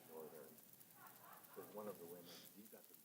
door there. So one of the women, you got the.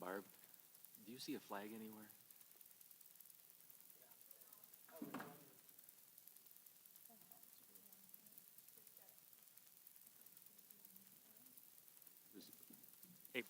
Barb, do you see a flag anywhere? Hey.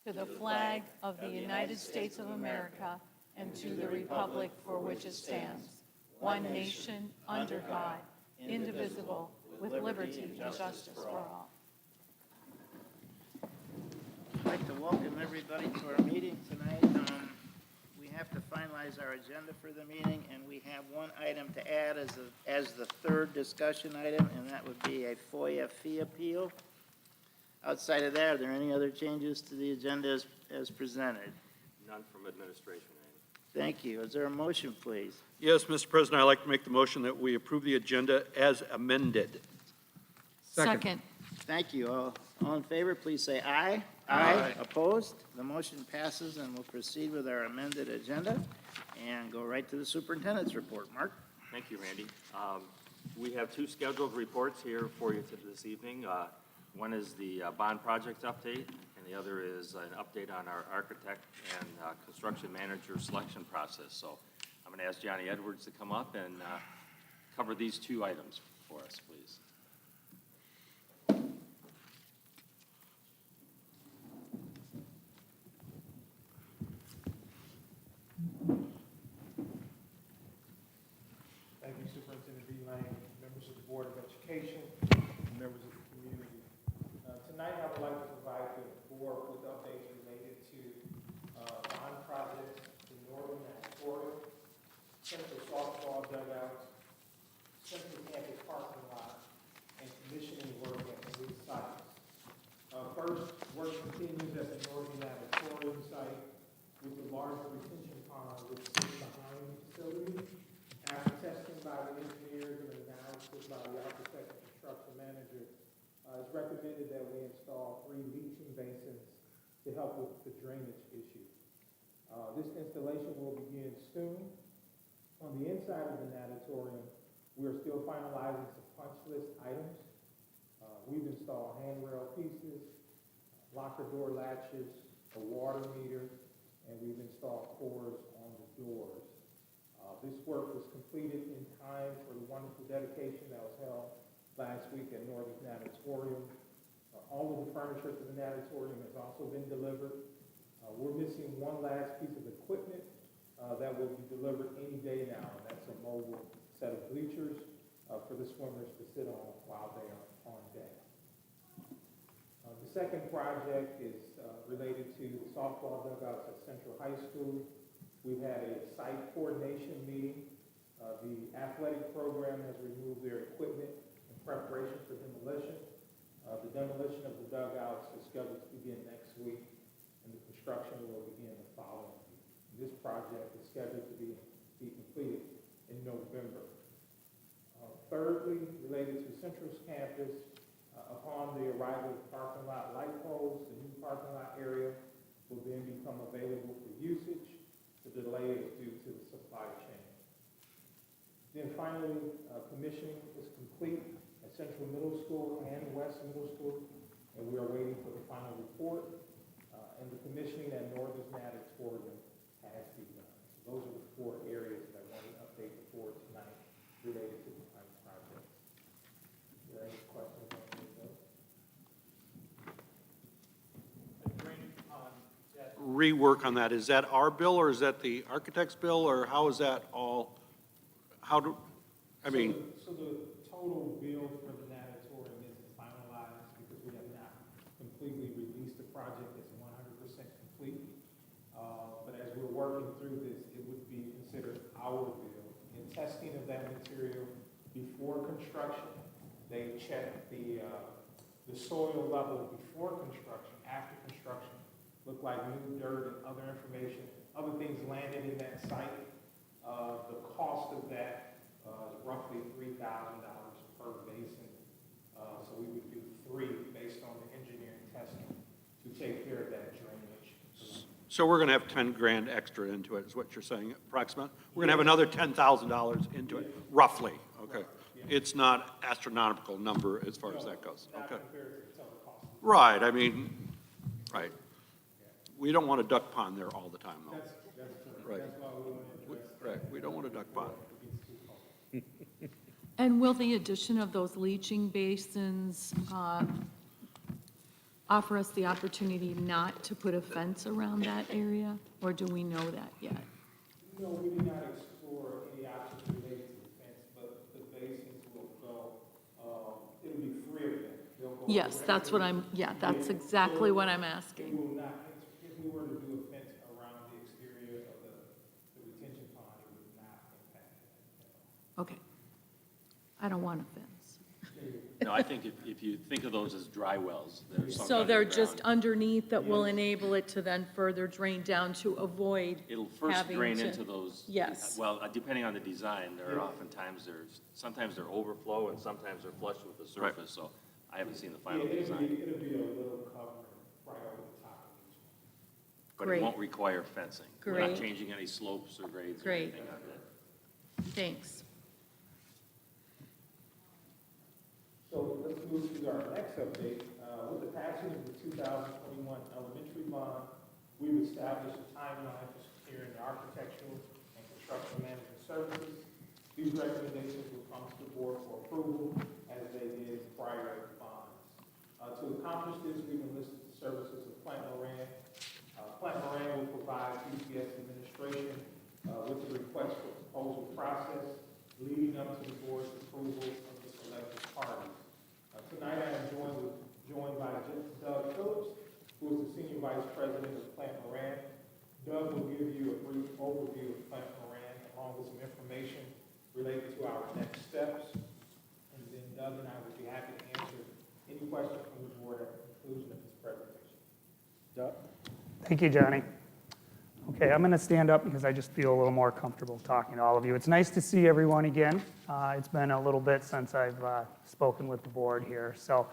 To the flag of the United States of America and to the republic for which it stands, one nation, under God, indivisible, with liberty and justice for all. I'd like to welcome everybody to our meeting tonight. We have to finalize our agenda for the meeting, and we have one item to add as the third discussion item, and that would be a FOIA fee appeal. Outside of that, are there any other changes to the agenda as presented? None from administration, Randy. Thank you. Is there a motion, please? Yes, Mr. President, I'd like to make the motion that we approve the agenda as amended. Second. Thank you. All in favor, please say aye. Aye. Opposed? The motion passes, and we'll proceed with our amended agenda and go right to the superintendent's report. Mark? Thank you, Randy. We have two scheduled reports here for you this evening. One is the bond project update, and the other is an update on our architect and construction manager selection process. So I'm going to ask Johnny Edwards to come up and cover these two items for us, please. Thank you, Superintendent Lang, members of the Board of Education, and members of the community. Tonight, I would like to provide the board with updates related to bond projects, the North pond which sits behind the facility. After testing by the engineers and analysis by the architect and construction manager, it's recommended that we install 3 leaching basins to help with the drainage issue. This installation will begin soon. On the inside of the natatorium, we're still finalizing some punch list items. We've installed handrail pieces, locker door latches, a water meter, and we've installed cores on the doors. This work was completed in time for the wonderful dedication that was held last week at Northern Natatorium. All of the furniture for the natatorium has also been delivered. We're missing one last piece of equipment that will be delivered any day now, and that's a mobile set of bleachers for the swimmers to sit on while they are on deck. The second project is related to the softball dugouts at Central High School. We've had a site coordination meeting. The athletic program has removed their equipment in preparation for demolition. The demolition of the dugouts is scheduled to begin next week, and the construction will begin the following week. This project is scheduled to be completed in November. Thirdly, related to Central's campus, upon the arrival of parking lot light poles, the new parking lot area will then become available for usage. The delay is due to the supply chain. Then finally, commissioning is complete at Central Middle School and West Middle School, and we are waiting for the final report. And the commissioning at Northern Natatorium has begun. So those are the 4 areas that I want to update the board tonight related to the project. Are there any questions on any of those? Rework on that, is that our bill, or is that the architect's bill, or how is that all, how do, I mean, So the total bill for the natatorium isn't finalized because we have not completely released the project as 100% complete. But as we're working through this, it would be considered our bill. In testing of that material before construction, they check the soil level before construction. After construction, looked like new dirt and other information, other things landed in that site. The cost of that is roughly $3,000 per basin. So we would do 3 based on the engineering testing to take care of that drainage. so we're going to have 10 grand extra into it, is what you're saying, approximate? We're going to have another $10,000 into it, roughly, okay? It's not astronomical number as far as that goes, Not okay? compared to total cost. Right, I mean, right. We don't want a duck pond there all the time, though. That's correct. Right. That's why we want to address that. Correct, we don't want a duck pond. It gets too cold. And will the addition of those leaching basins offer us the opportunity not to put a fence around that area? Or do we know that yet? No, we did not explore any options related to the fence, but the basins will go, it'll be free of them. They'll go Yes, that's what I'm, yeah, that's exactly what I'm It asking. will not, if we were to do a fence around the exterior of the retention pond, it would not impact that. Okay. I don't want a fence. No, I think if you think of those as dry wells, they're sunk So they're underground. just underneath that will enable it to then further drain down to avoid It'll first having drain to- into those. Yes. Well, depending on the design, there are oftentimes sometimes they're overflow and sometimes they're flush with the Right. surface, so I haven't seen the Yeah, final it'll design. be a little covering right over the top of each one. But Great. it won't require fencing. We're not Great. changing any slopes or grades or Great. anything on that. Thanks. So let's move to our next update. With the passing of the 2021 elementary bond, we've established a timeline for securing the architectural and construction management services. These recommendations will come to the board for approval as they did prior bonds. To accomplish this, we've enlisted the services of Plant Moran. Plant Moran will provide PCS administration with the request for proposal process leading up to the board's approval of the selected parties. Tonight I am joined by Doug Phillips, who is the Senior Vice President of Plant Moran. Doug will give you a brief overview of Plant Moran along with some information related to our next steps. And then Doug and I would be happy to answer any questions from the board at the conclusion of this presentation. Doug? Thank you, Johnny. Okay, I'm going to stand up because I just feel a little more comfortable talking to all of you. It's nice to see everyone again. It's been a little bit since I've spoken with the board here. So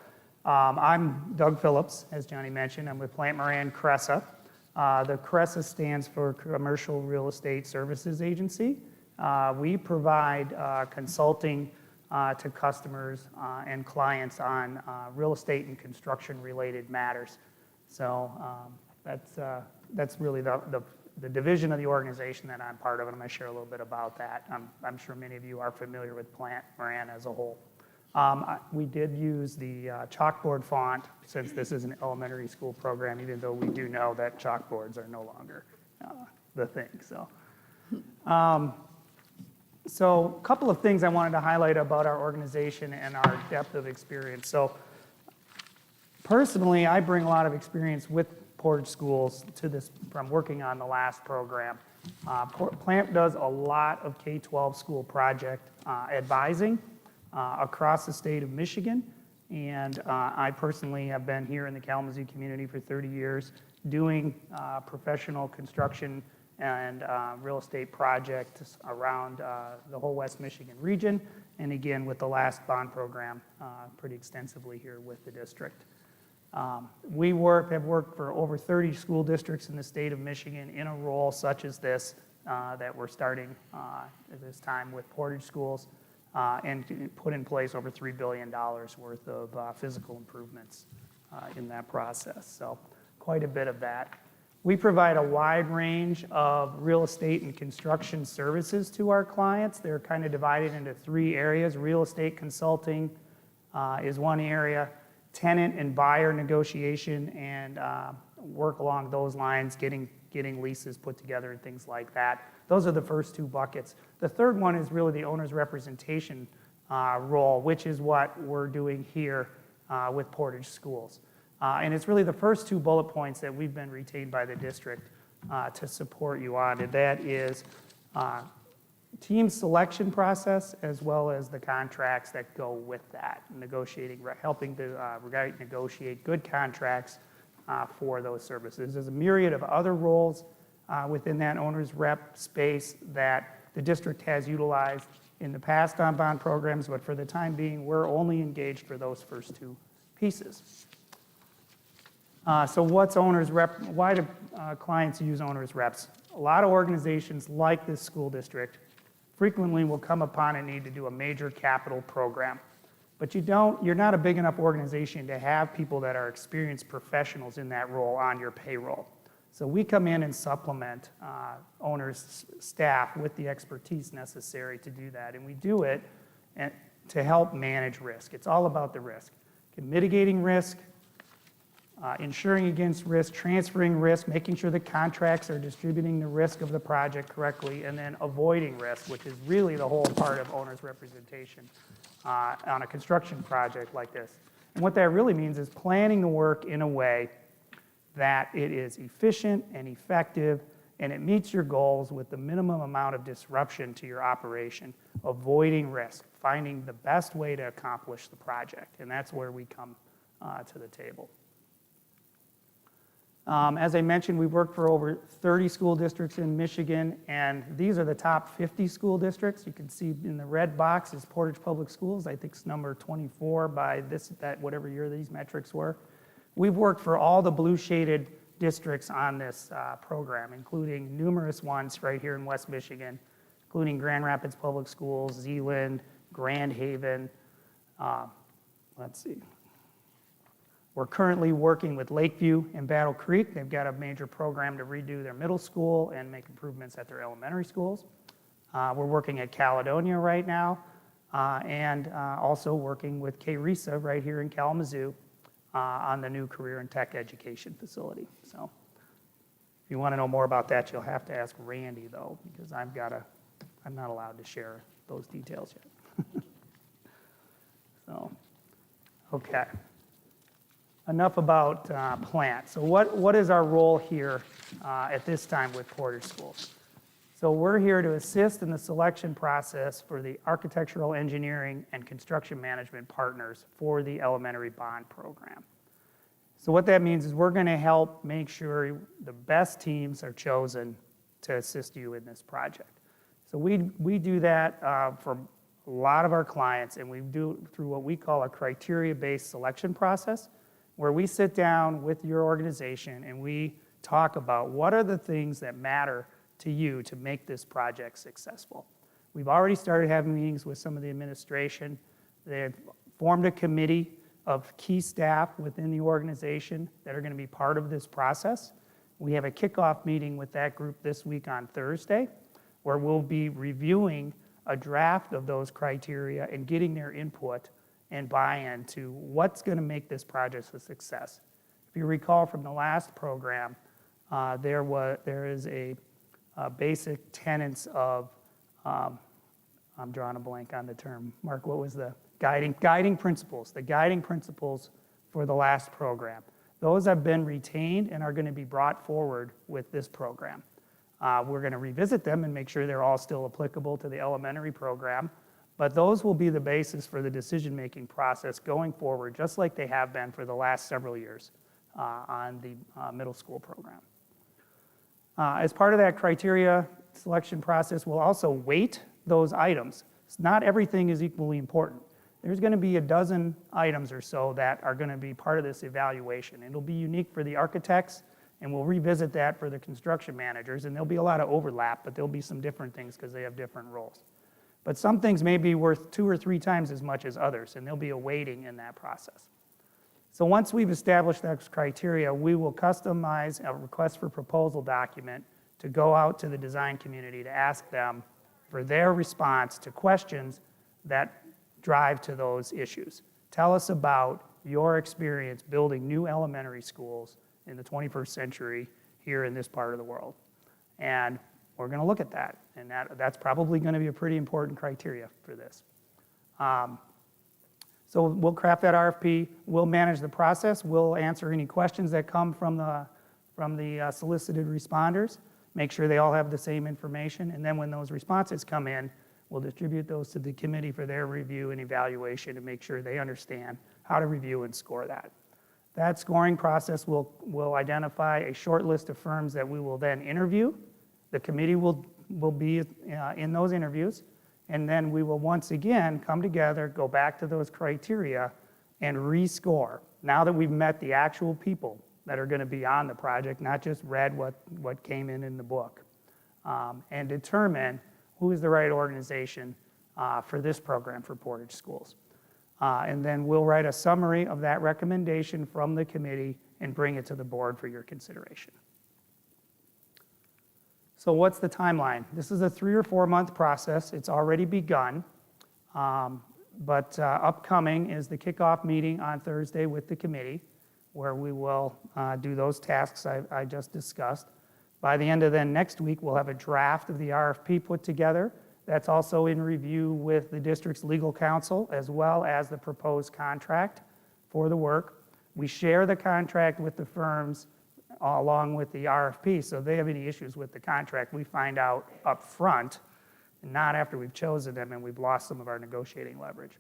I'm Doug Phillips, as Johnny mentioned. I'm with Plant Moran CRESA. The CRESA stands for Commercial Real Estate Services Agency. We provide consulting to customers and clients on real estate and construction related matters. So that's really the division of the organization that I'm part of, and I'm going to share a little bit about that. I'm sure many of you are familiar with Plant Moran as a whole. We did use the chalkboard font since this is an elementary school program, even though we do know that chalkboards are no longer the thing. So a couple of things I wanted to highlight about our organization and our depth of experience. So personally, I bring a lot of experience with Portage schools to this from working on the last program. Plant does a lot of K-12 school project advising across the state of Michigan, and I personally have been here in the Kalamazoo community for 30 years doing professional construction and real estate projects around the whole West Michigan region, and again with the last bond program pretty extensively here with the district. We have worked for over 30 school districts in the state of Michigan in a role such as this that we're starting at this time with Portage schools and put in place over $3 billion worth of physical improvements in that process. So quite a bit of that. We provide a wide range of real estate and construction services to our clients. They're kind of divided into three areas. Real estate consulting is one area. Tenant and buyer negotiation and work along those lines, getting leases put together and things like that. Those are the first two buckets. The third one is really the owner's representation role, which is what we're doing here with Portage Schools. And it's really the first two bullet points that we've been retained by the district to support you on, and that is team selection process as well as the contracts that go with that, helping to negotiate good contracts for those services. There's a myriad of other roles within that owner's rep space that the district has utilized in the past on bond programs, but for the time being, we're only engaged for those first two pieces. So what's owner's rep? Why do clients use owner's reps? A lot of organizations like this school district frequently will come upon a need to do a major capital program. But you're not a big enough organization to have people that are experienced professionals in that role on your payroll. So we come in and supplement owners' staff with the expertise necessary to do that. And we do it to help manage risk. It's all about the risk. Mitigating risk, insuring against risk, transferring risk, making sure the contracts are distributing the risk of the project correctly, and then avoiding risk, which is really the whole part of owner's representation on a construction project like this. And what that really means is planning the work in a way that it is efficient and effective, and it meets your goals with the minimum amount of disruption to your operation, avoiding risk, finding the best way to accomplish the project, and that's where we come to the table. As I mentioned, we've worked for over 30 school districts in Michigan, and these are the top 50 school districts. You can see in the red box is Portage Public Schools. I think it's number 24 by whatever year these metrics were. We've worked for all the blue shaded districts on this program, including numerous ones right here in West Michigan, including Grand Rapids Public Schools, Zeeland, Grand Haven. Let's see. We're currently working with Lakeview and Battle Creek. They've got a major program to redo their middle school and make improvements at their elementary schools. We're working at Caledonia right now, and also working with KRESA right here in Kalamazoo on the new career and tech education facility. So if you want to know more about that, you'll have to ask Randy, though, because I'm not allowed to share those details yet. So, okay. Enough about plant. So what is our role here at this time with Portage Schools? So we're here to assist in the selection process for the architectural engineering and construction management partners for the elementary bond program. So what that means is we're going to help make sure the best teams are chosen to assist you in this project. So we do that for a lot of our clients, and we do it through what we call a criteria-based selection process, where we sit down with your organization and we talk about what are the things that matter to you to make this project successful. We've already started having meetings with some of the administration. They've formed a committee of key staff within the organization that are going to be part of this process. We have a kickoff meeting with that group this week on Thursday, where we'll be reviewing a draft of those criteria and getting their input and buy-in to what's going to make this project a success. If you recall from the last program, there is a basic tenets of, I'm drawing a blank on the term. Mark, what was the guiding principles? The guiding principles for the last program. Those have been retained and are going to be brought forward with this program. We're going to revisit them and make sure they're all still applicable to the elementary program, but those will be the basis for the decision-making process going forward, just like they have been for the last several years on the middle school program. As part of that criteria selection process, we'll also weight those items. Not everything is equally important. There's going to be a dozen items or so that are going to be part of this evaluation. It'll be unique for the architects, and we'll revisit that for the construction managers, and there'll be a lot of overlap, but there'll be some different things because they have different roles. But some things may be worth 2 or 3 times as much as others, and there'll be a weighting in that process. So once we've established those criteria, we will customize a request for proposal document to go out to the design community to ask them for their response to questions that drive to those issues. Tell us about your experience building new elementary schools in the 21st century here in this part of the world. And we're going to look at that, and that's probably going to be a pretty important criteria for this. So we'll craft that RFP, we'll manage the process, we'll answer any questions that come from the solicited responders, make sure they all have the same information, and then when those responses come in, we'll distribute those to the committee for their review and evaluation to make sure they understand how to review and score that. That scoring process will identify a short list of firms that we will then interview. The committee will be in those interviews, and then we will once again come together, go back to those criteria, and rescore. Now that we've met the actual people that are going to be on the project, not just read what came in the book, and determine who is the right organization for this program for Portage Schools. And then we'll write a summary of that recommendation from the committee and bring it to the board for your consideration. So what's the timeline? This is a 3 or 4 month process. It's already begun, but upcoming is the kickoff meeting on Thursday with the committee, where we will do those tasks I just discussed. By the end of then next week, we'll have a draft of the RFP put together. That's also in review with the district's legal counsel, as well as the proposed contract for the work. We share the contract with the firms along with the RFP, so if they have any issues with the contract, we find out up front, and not after we've chosen them and we've lost some of our negotiating leverage.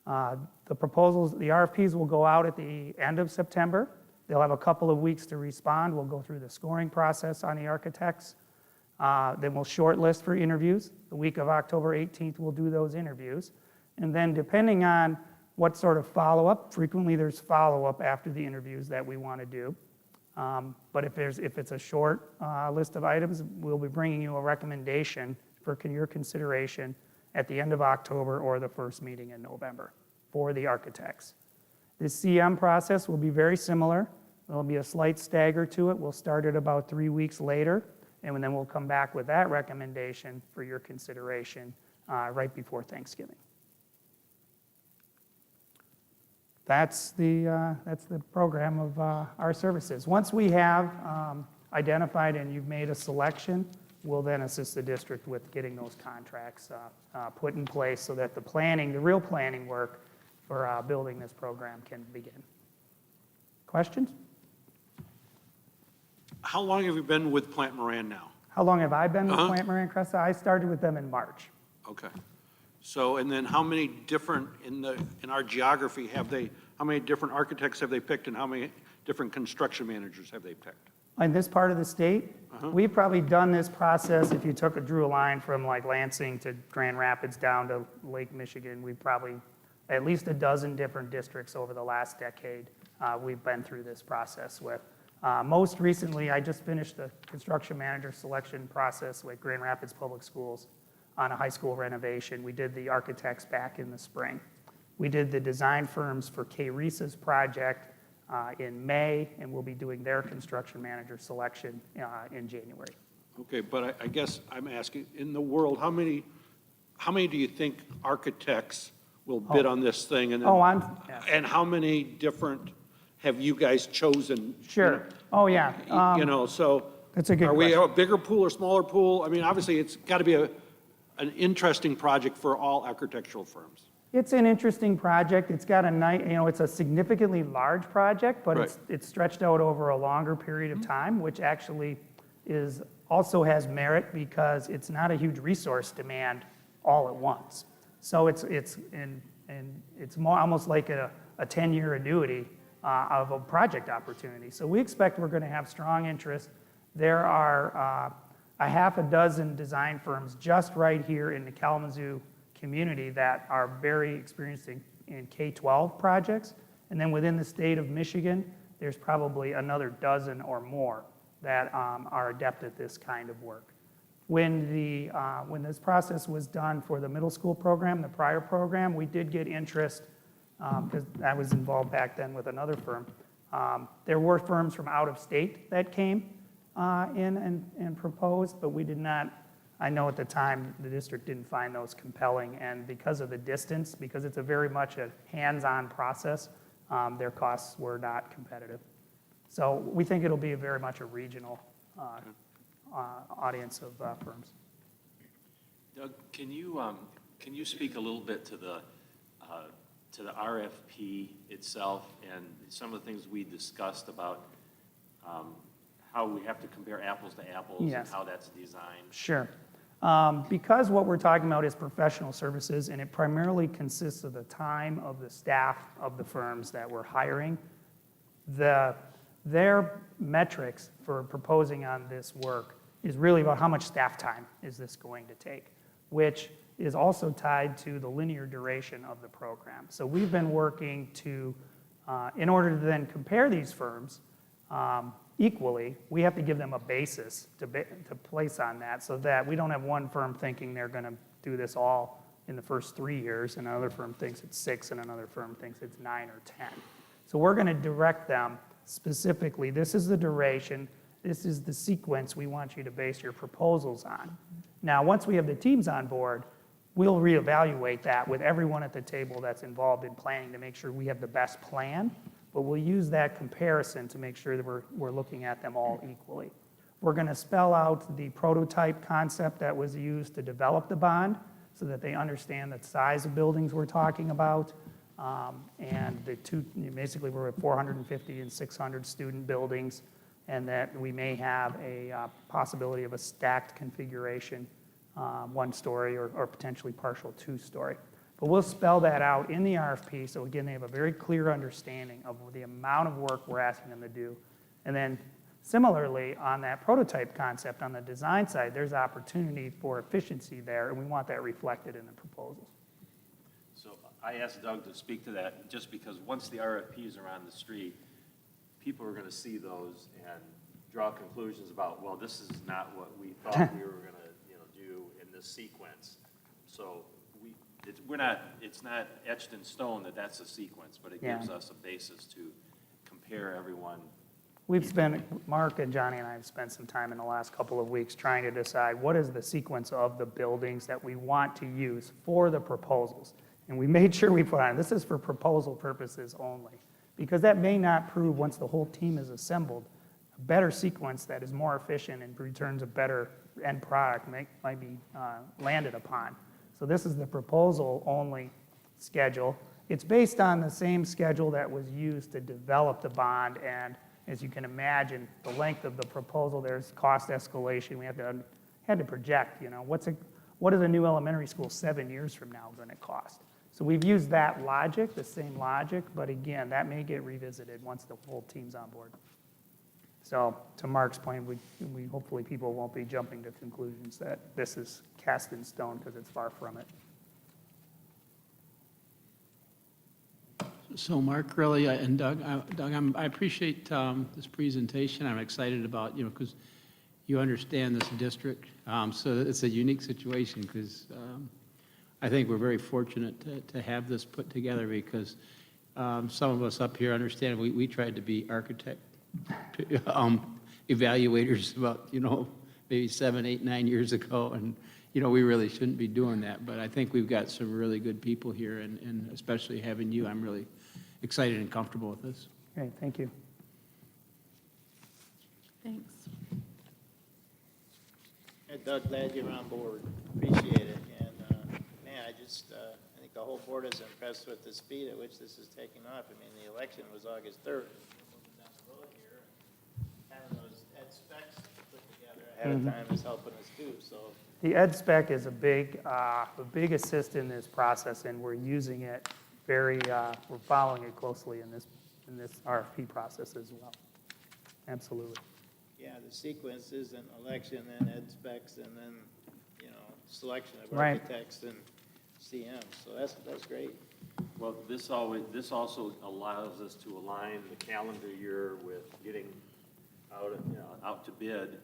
The proposals, the RFPs will go out at the end of September. They'll have a couple of weeks to respond. We'll go through the scoring process on the architects. Then we'll shortlist for interviews. The week of October 18th, we'll do those interviews. And then depending on what sort of follow-up, frequently there's follow-up after the interviews that we want to do. But if it's a short list of items, we'll be bringing you a recommendation for your consideration at the end of October or the first meeting in November for the architects. The CM process will be very similar. There'll be a slight stagger to it. We'll start it about 3 weeks later, and then we'll come back with that recommendation for your consideration right before Thanksgiving. That's the program of our services. Once we have identified and you've made a selection, we'll then assist the district with getting those contracts put in place so that the real planning work for building this program can begin. Questions? How long have you been with Plant Moran now? How long have I been with Plant Moran Cresta? I started with them in March. Okay. So, and then how many different, in our geography, how many different architects have they picked, and how many different construction managers have they picked? In this part of the state, we've probably done this process, if you drew a line from like Lansing to Grand Rapids down to Lake Michigan, we've probably, at least a dozen different districts over the last decade, we've been through this process with. Most recently, I just finished the construction manager selection process with Grand Rapids Public Schools on a high school renovation. We did the architects back in the spring. We did the design firms for K-Reese's project in May, and we'll be doing their construction manager selection in January. Okay, but I guess I'm asking, in the world, how many do you think architects will bid on this thing? And then, yeah. and how many different have you guys chosen? Sure. Oh, yeah. So. That's a good Are we question. a bigger pool or smaller pool? I mean, obviously, it's got to be an interesting project for all architectural firms. It's an interesting project. It's got a nice, it's a significantly large project, but Right. it's stretched out over a longer period of time, which actually also has merit because it's not a huge resource demand all at once. So it's more almost like a 10-year annuity of a project opportunity. So we expect we're going to have strong interest. There are a half a dozen design firms just right here in the Kalamazoo community that are very experienced in K-12 projects. And then within the state of Michigan, there's probably another dozen or more that are adept at this kind of work. When this process was done for the middle school program, the prior program, we did get interest, because I was involved back then with another firm. There were firms from out of state that came in and proposed, but we did not. I know at the time the district didn't find those compelling, and because of the distance, because it's very much a hands-on process, their costs were not competitive. So we think it'll be very much a regional audience of firms. Doug, can you speak a little bit to the RFP itself and some of the things we discussed about how we have to compare apples to apples Yes. and how that's designed? Sure. Because what we're talking about is professional services, and it primarily consists of the time of the staff of the firms that we're hiring, their metrics for proposing on this work is really about how much staff time is this going to take, which is also tied to the linear duration of the program. So we've been working to, in order to then compare these firms, equally, we have to give them a basis to place on that so that we don't have one firm thinking they're going to do this all in the first 3 years, and another firm thinks it's 6, and another firm thinks it's 9 or 10. So we're going to direct them specifically. This is the duration. This is the sequence we want you to base your proposals on. Now, once we have the teams on board, we'll reevaluate that with everyone at the table that's involved in planning to make sure we have the best plan. But we'll use that comparison to make sure that we're looking at them all equally. We're going to spell out the prototype concept that was used to develop the bond so that they understand the size of buildings we're talking about. And basically we're at 450 and 600 student buildings, and that we may have a possibility of a stacked configuration, 1-story or potentially partial 2-story. But we'll spell that out in the RFP, so again, they have a very clear understanding of the amount of work we're asking them to do. And then similarly, on that prototype concept, on the design side, there's opportunity for efficiency there, and we want that reflected in the proposals. So I asked Doug to speak to that just because once the RFPs are on the street, people are going to see those and draw conclusions about, well, this is not what we thought we were going to do in this sequence. So it's not etched in stone that that's a sequence, but it gives us a basis to compare everyone. Mark and Johnny and I have spent some time in the last couple of weeks trying to decide what is the sequence of the buildings that we want to use for the proposals. And we made sure we put on, this is for proposal purposes only, because that may not prove, once the whole team is assembled, a better sequence that is more efficient and returns a better end product might be landed upon. So this is the proposal-only schedule. It's based on the same schedule that was used to develop the bond, and as you can imagine, the length of the proposal, there's cost escalation. We had to project, what is a new elementary school 7 years from now going to cost? So we've used that logic, the same logic, but again, that may get revisited once the whole team's on board. So to Mark's point, we hopefully people won't be jumping to conclusions that this is cast in stone because it's far from it. So Mark, really, and Doug, I appreciate this presentation. I'm excited about, because you understand this district. So it's a unique situation because I think we're very fortunate to have this put together because some of us up here understand we tried to be architect evaluators about, maybe 7, 8, 9 years ago. And, we really shouldn't be doing that. But I think we've got some really good people here, and especially having you, I'm really excited and comfortable with this. Great, thank you. Thanks. Yeah, Doug, glad you're on board. Appreciate it. And, man, I think the whole board is impressed with the speed at which this is taking off. I mean, the election was August 3rd. We're moving down the road here. Having those ed specs put together ahead of time is helping us too, so. The ed spec is a big assist in this process, and we're using it we're following it closely in this RFP process as well. Absolutely. Yeah, the sequence is an election, then ed specs, and then, selection of Right. architects and CMs. So that's great. Well, this also allows us to align the calendar year with getting out to bid,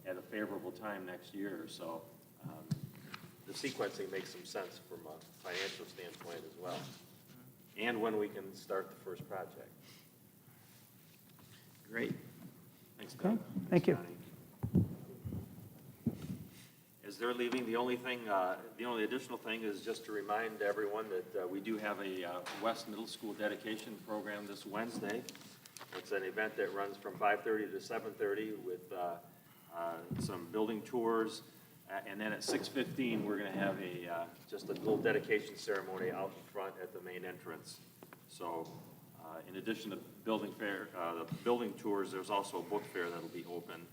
at a favorable time next year. So the sequencing makes some sense from a financial standpoint as well. And when we can start the first project. Great. Thanks, Doug. Okay, thank you. Connie. As they're leaving, the only additional thing is just to remind everyone that we do have a West Middle School dedication program this Wednesday. It's an event that runs from 5:30 to 7:30 with some building tours. And then at 6:15, we're going to have just a little dedication ceremony out in front at the main entrance. So in addition to the building tours, there's also a book fair that'll be open.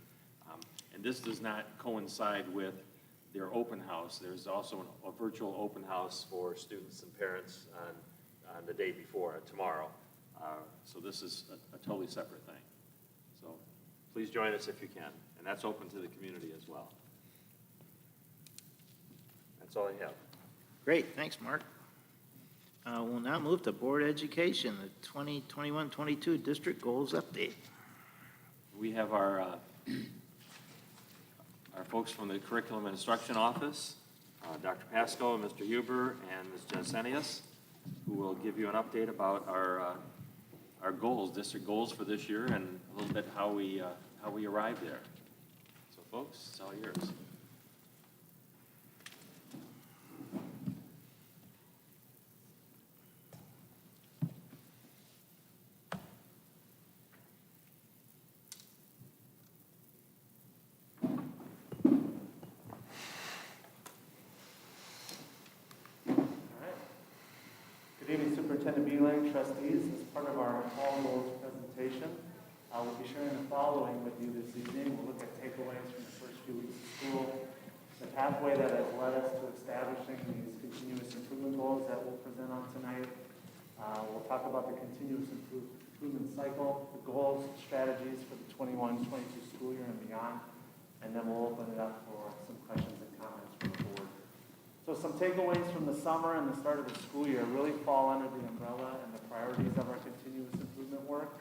And this does not coincide with their open house. There's also a virtual open house for students and parents on the day before, tomorrow. So this is a totally separate thing. So please join us if you can. And that's open to the community as well. That's all I have. Great, thanks, Mark. We'll now move to Board Education, the 2021-22 District Goals Update. We have our folks from the Curriculum and Instruction Office, Dr. Pasco, Mr. Huber, and Ms. Jensenius, who will give you an update about our goals, district goals for this year, and a little bit how we arrived there. So, folks, it's all yours. Good evening, Superintendent Beeling, Trustees. As part of our fall goals presentation, we'll be sharing the following with you this evening. We'll look at takeaways from the first few weeks of school, the pathway that has led us to establishing these continuous improvement goals that we'll present on tonight. We'll talk about the continuous improvement cycle, the goals, strategies for the 21-22 school year and beyond, and then we'll open it up for some questions and comments from the board. So some takeaways from the summer and the start of the school year really fall under the umbrella and the priorities of our continuous improvement work.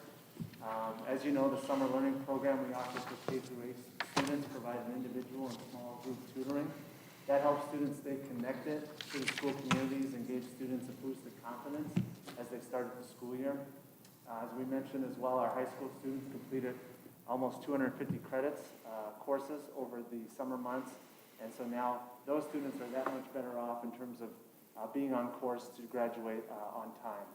As you know, the summer learning program we offer for K-8 students provides individual and small group tutoring. That helps students stay connected to the school communities, engage students, and boost their confidence as they start the school year. As we mentioned as well, our high school students completed almost 250 credits courses over the summer months. And so now those students are that much better off in terms of being on course to graduate on time.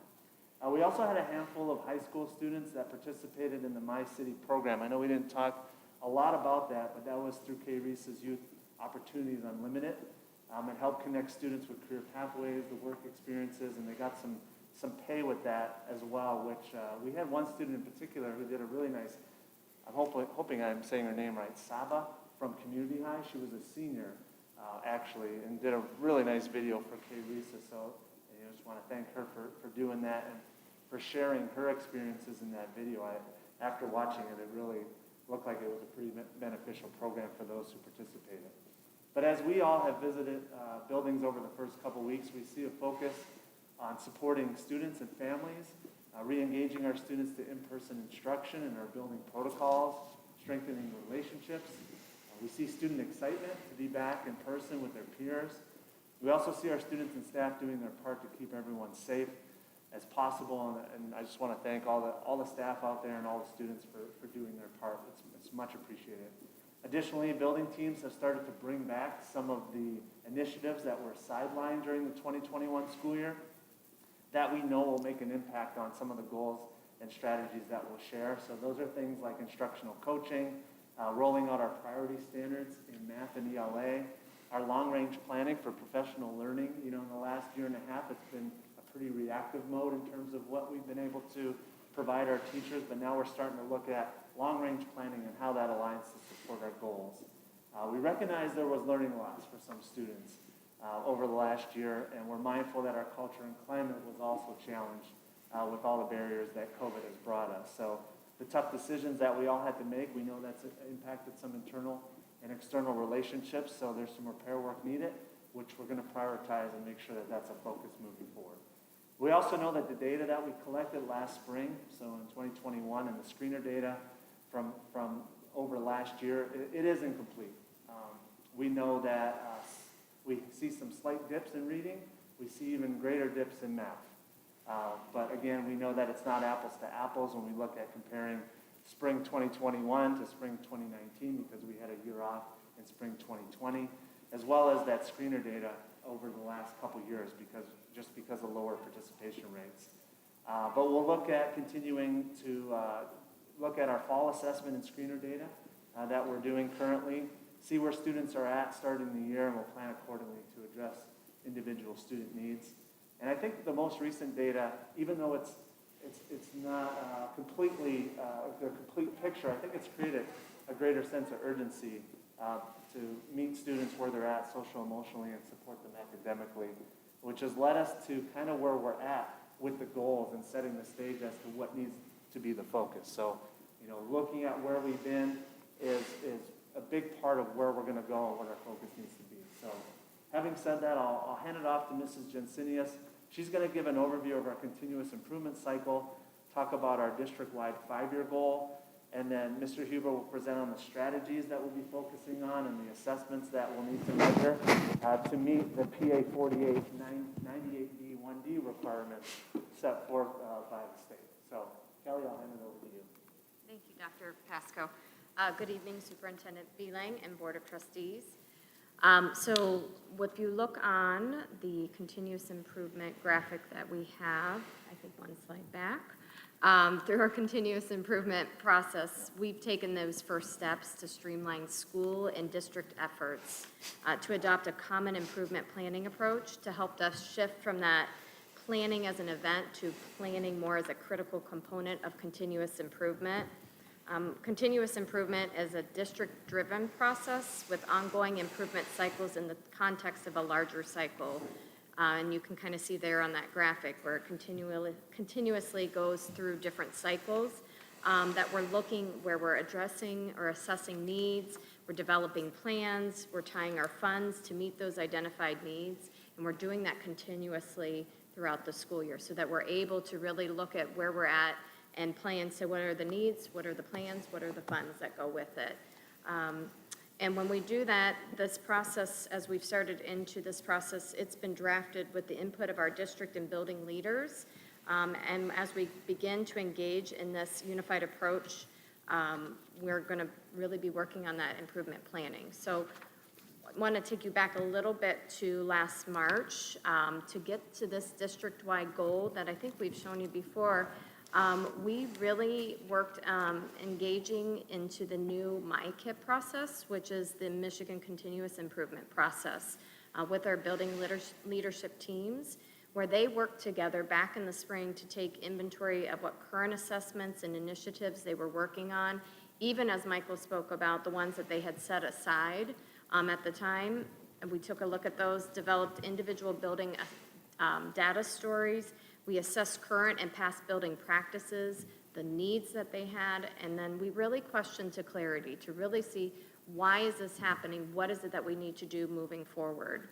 We also had a handful of high school students that participated in the My City program. I know we didn't talk a lot about that, but that was through K-Reese's Youth Opportunities Unlimited. It helped connect students with career pathways, the work experiences, and they got some pay with that as well, which we had one student in particular who did a really nice, I'm hoping I'm saying her name right, Saba from Community High. She was a senior, actually, and did a really nice video for K-Reese's. So I just want to thank her for doing that and for sharing her experiences in that video. after watching it, it really looked like it was a pretty beneficial program for those who participated. But as we all have visited buildings over the first couple weeks, we see a focus on supporting students and families, re-engaging our students to in-person instruction and our building protocols, strengthening relationships. We see student excitement to be back in person with their peers. We also see our students and staff doing their part to keep everyone safe as possible, and I just want to thank all the staff out there and all the students for doing their part. It's much appreciated. Additionally, building teams have started to bring back some of the initiatives that were sidelined during the 2021 school year that we know will make an impact on some of the goals and strategies that we'll share. So those are things like instructional coaching, rolling out our priority standards in math and ELA, our long-range planning for professional learning. You know, in the last year and a half, it's been a pretty reactive mode in terms of what we've been able to provide our teachers, but now we're starting to look at long-range planning and how that aligns to support our goals. We recognize there was learning loss for some students over the last year, and we're mindful that our culture and climate was also challenged with all the barriers that COVID has brought us. So the tough decisions that we all had to make, we know that's impacted some internal and external relationships, so there's some repair work needed, which we're going to prioritize and make sure that that's a focus moving forward. We also know that the data that we collected last spring, so in 2021, and the screener data from over last year, it is incomplete. We know that we see some slight dips in reading. We see even greater dips in math. But again, we know that it's not apples to apples when we look at comparing spring 2021 to spring 2019 because we had a year off in spring 2020, as well as that screener data over the last couple years because of lower participation rates. But we'll look at continuing to look at our fall assessment and screener data that we're doing currently, see where students are at starting the year, and we'll plan accordingly to address individual student needs. And I think the most recent data, even though it's not completely the complete picture, I think it's created a greater sense of urgency to meet students where they're at social, emotionally, and support them academically, which has led us to kind of where we're at with the goals and setting the stage as to what needs to be the focus. So, you know, looking at where we've been is a big part of where we're going to go and what our focus needs to be. So, having said that, I'll hand it off to Mrs. Jensinius. She's going to give an overview of our continuous improvement cycle, talk about our district-wide 5-year goal, and then Mr. Huber will present on the strategies that we'll be focusing on and the assessments that we'll need to measure to meet the PA 48 98B1D requirements set forth by the state. So, Kelly, I'll hand it over to you. Thank you, Dr. Pasco. Good evening, Superintendent Beelang and Board of Trustees. So if you look on the continuous improvement graphic that we have, I think one slide back, through our continuous improvement process, we've taken those first steps to streamline school and district efforts to adopt a common improvement planning approach to help us shift from that planning as an event to planning more as a critical component of continuous improvement. Continuous improvement is a district-driven process with ongoing improvement cycles in the context of a larger cycle. And you can kind of see there on that graphic where it continuously goes through different cycles that where we're addressing or assessing needs, we're developing plans, we're tying our funds to meet those identified needs, and we're doing that continuously throughout the school year so that we're able to really look at where we're at and plan. So what are the needs, what are the plans, what are the funds that go with it? And when we do that, this process, as we've started into this process, it's been drafted with the input of our district and building leaders. And as we begin to engage in this unified approach, we're going to really be working on that improvement planning. So I want to take you back a little bit to last March to get to this district-wide goal that I think we've shown you before. We really worked engaging into the new MyKIP process, which is the Michigan Continuous Improvement Process, with our building leadership teams, where they worked together back in the spring to take inventory of what current assessments and initiatives they were working on, even as Michael spoke about the ones that they had set aside at the time. And we took a look at those, developed individual building data stories. We assessed current and past building practices, the needs that they had, and then we really questioned to clarity to really see why is this happening? What is it that we need to do moving forward?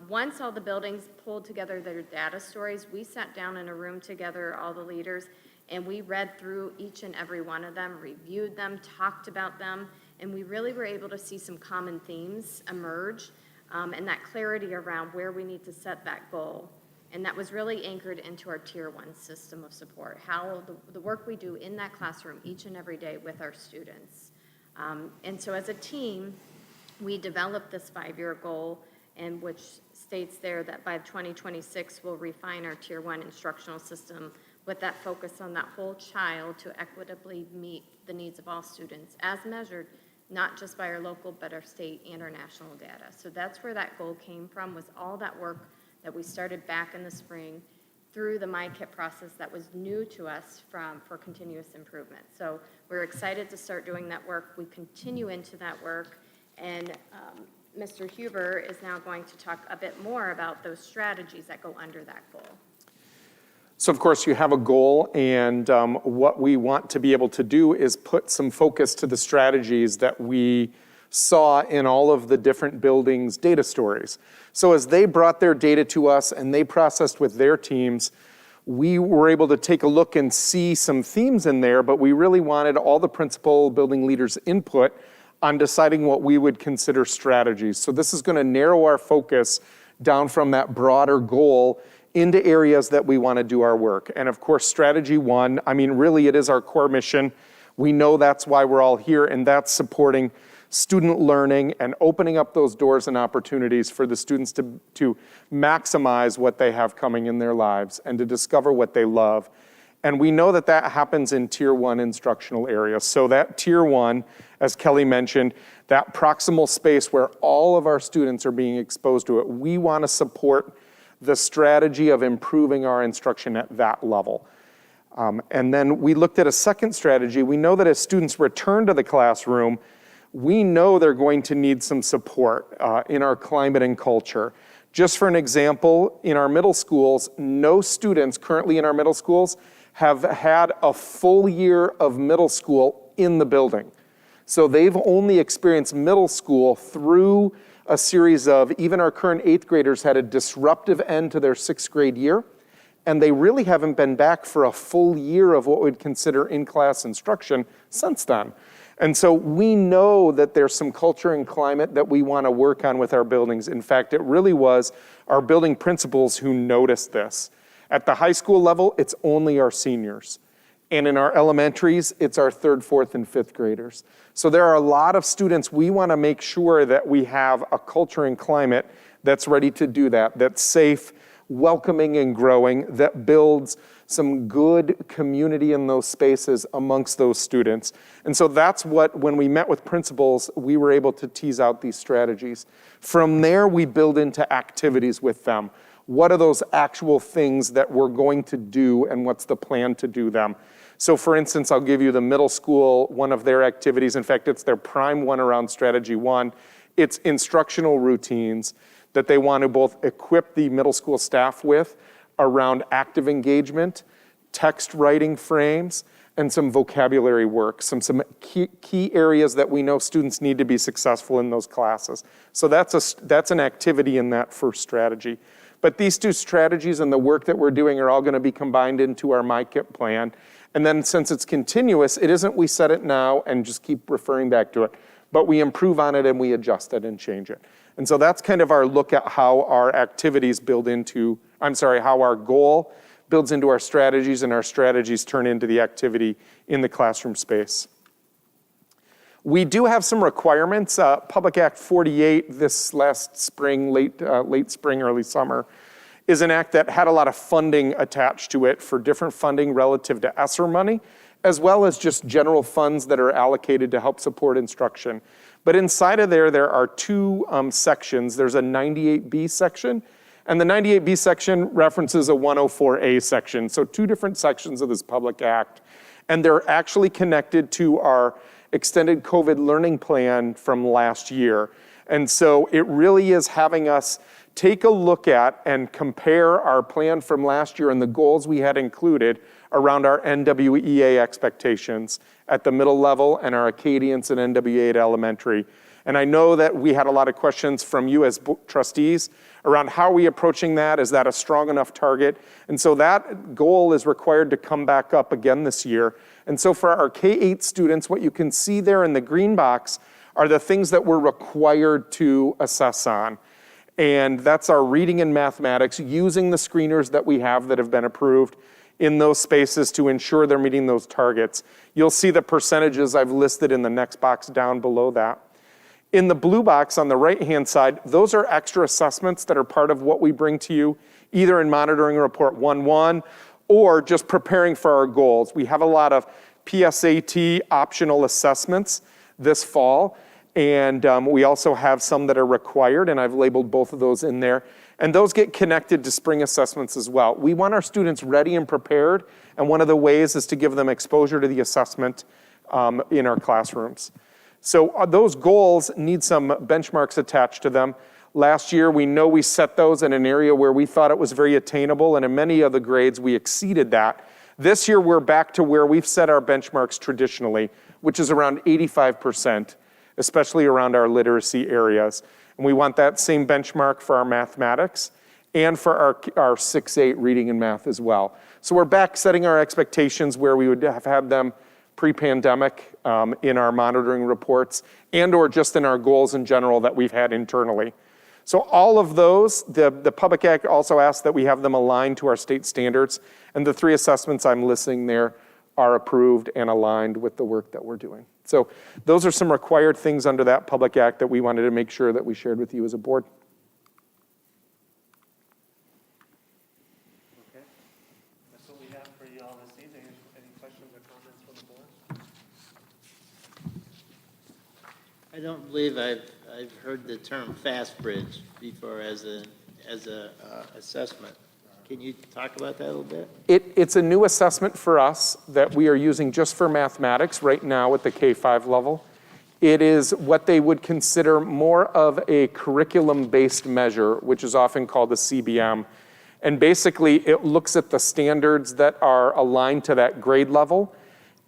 Once all the buildings pulled together their data stories, we sat down in a room together, all the leaders, and we read through each and every one of them, reviewed them, talked about them, and we really were able to see some common themes emerge, and that clarity around where we need to set that goal. And that was really anchored into our Tier 1 system of support, how the work we do in that classroom each and every day with our students. And so as a team, we developed this 5-year goal, and which states there that by 2026, we'll refine our Tier 1 instructional system with that focus on that whole child to equitably meet the needs of all students as measured, not just by our local, but our state and our national data. So that's where that goal came from, was all that work that we started back in the spring through the MyKit process that was new to us for continuous improvement. So we're excited to start doing that work. We continue into that work, and Mr. Huber is now going to talk a bit more about those strategies that go under that goal. So of course you have a goal, and what we want to be able to do is put some focus to the strategies that we saw in all of the different buildings' data stories. So as they brought their data to us and they processed with their teams, we were able to take a look and see some themes in there, but we really wanted all the principal building leaders' input on deciding what we would consider strategies. So this is going to narrow our focus down from that broader goal into areas that we want to do our work. And of course, strategy 1, I mean, really it is our core mission. We know that's why we're all here, and that's supporting student learning and opening up those doors and opportunities for the students to maximize what they have coming in their lives and to discover what they love. And we know that that happens in Tier 1 instructional areas. So that Tier 1, as Kelly mentioned, that proximal space where all of our students are being exposed to it, we want to support the strategy of improving our instruction at that level. And then we looked at a second strategy. We know that as students return to the classroom, we know they're going to need some support in our climate and culture. Just for an example, in our middle schools, no students currently in our middle schools have had a full year of middle school in the building. So they've only experienced middle school through a series of, even our current 8th graders had a disruptive end to their 6th grade year, and they really haven't been back for a full year of what we'd consider in-class instruction since then. And so we know that there's some culture and climate that we want to work on with our buildings. In fact, it really was our building principals who noticed this. At the high school level, it's only our seniors. And in our elementaries, it's our 3rd, 4th, and 5th graders. So there are a lot of students. We want to make sure that we have a culture and climate that's ready to do that, that's safe, welcoming, and growing, that builds some good community in those spaces amongst those students. And so that's what, when we met with principals, we were able to tease out these strategies. From there, we build into activities with them. What are those actual things that we're going to do, and what's the plan to do them? So for instance, I'll give you the middle school, one of their activities. In fact, it's their prime one around strategy 1. It's instructional routines that they want to both equip the middle school staff with around active engagement, text writing frames, and some vocabulary work, some key areas that we know students need to be successful in those classes. So that's an activity in that first strategy. But these two strategies and the work that we're doing are all going to be combined into our MyKit plan. And then since it's continuous, it isn't we set it now and just keep referring back to it, but we improve on it and we adjust it and change it. And so that's kind of our look at how our activities build into, how our goal builds into our strategies, and our strategies turn into the activity in the classroom space. We do have some requirements. Public Act 48 this last spring, late spring, early summer, is an act that had a lot of funding attached to it for different funding relative to ESSER money, as well as just general funds that are allocated to help support instruction. But inside of there are two sections. There's a 98B section, and the 98B section references a 104A section. So two different sections of this Public Act, and they're actually connected to our extended COVID learning plan from last year. And so it really is having us take a look at and compare our plan from last year and the goals we had included around our NWEA expectations at the middle level and our Acadians and NWEA at elementary. And I know that we had a lot of questions from you as trustees around how are we approaching that? Is that a strong enough target? And so that goal is required to come back up again this year. And so for our K-8 students, what you can see there in the green box are the things that we're required to assess on. And that's our reading and mathematics using the screeners that we have that have been approved in those spaces to ensure they're meeting those targets. You'll see the percentages I've listed in the next box down below that. In the blue box on the right-hand side, those are extra assessments that are part of what we bring to you, either in monitoring report 1-1 or just preparing for our goals. We have a lot of PSAT optional assessments this fall, and we also have some that are required, and I've labeled both of those in there. And those get connected to spring assessments as well. We want our students ready and prepared, and one of the ways is to give them exposure to the assessment in our classrooms. So those goals need some benchmarks attached to them. Last year, we know we set those in an area where we thought it was very attainable, and in many of the grades, we exceeded that. This year, we're back to where we've set our benchmarks traditionally, which is around 85%, especially around our literacy areas. And we want that same benchmark for our mathematics and for our 6-8 reading and math as well. So we're back setting our expectations where we would have had them pre-pandemic in our monitoring reports and or just in our goals in general that we've had internally. So all of those, the Public Act also asks that we have them aligned to our state standards, and the 3 assessments I'm listing there are approved and aligned with the work that we're doing. So those are some required things under that Public Act that we wanted to make sure that we shared with you as a board. Okay. That's what we have for you all this evening. Any questions or comments from the board? I don't believe I've heard the term fast bridge before as a assessment. Can you talk about that a little bit? It's a new assessment for us that we are using just for mathematics right now at the K-5 level. It is what they would consider more of a curriculum-based measure, which is often called a CBM. And basically, it looks at the standards that are aligned to that grade level,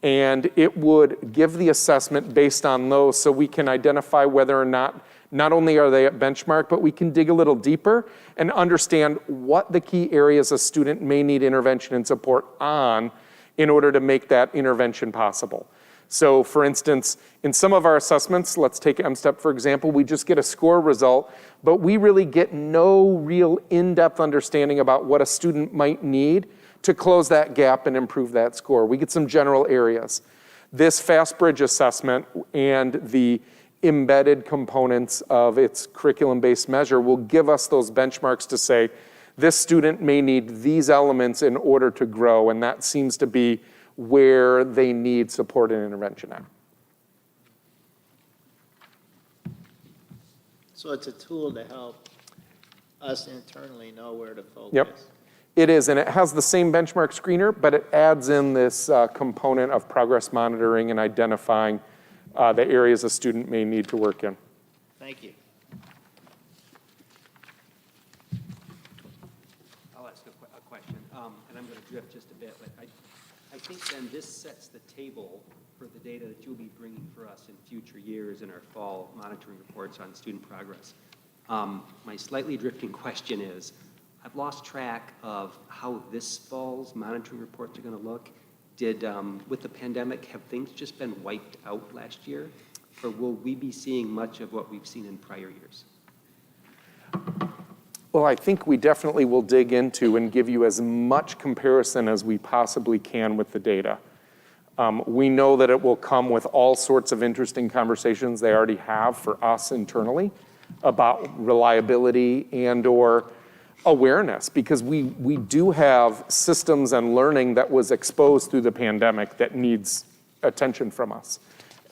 and it would give the assessment based on those so we can identify whether or not only are they at benchmark, but we can dig a little deeper and understand what the key areas a student may need intervention and support on in order to make that intervention possible. So for instance, in some of our assessments, let's take MSTEP for example, we just get a score result, but we really get no real in-depth understanding about what a student might need to close that gap and improve that score. We get some general areas. This Fast Bridge assessment and the embedded components of its curriculum-based measure will give us those benchmarks to say, this student may need these elements in order to grow, and that seems to be where they need support and intervention at. So it's a tool to help us internally know where to focus. Yep, it is, and it has the same benchmark screener, but it adds in this component of progress monitoring and identifying the areas a student may need to work in. Thank you. I'll ask a question, and I'm going to drift just a bit, but I think then this sets the table for the data that you'll be bringing for us in future years in our fall monitoring reports on student progress. My slightly drifting question is, I've lost track of how this fall's monitoring reports are going to look. Did, with the pandemic, have things just been wiped out last year? Or will we be seeing much of what we've seen in prior years? Well, I think we definitely will dig into and give you as much comparison as we possibly can with the data. We know that it will come with all sorts of interesting conversations they already have for us internally about reliability and or awareness, because we do have systems and learning that was exposed through the pandemic that needs attention from us.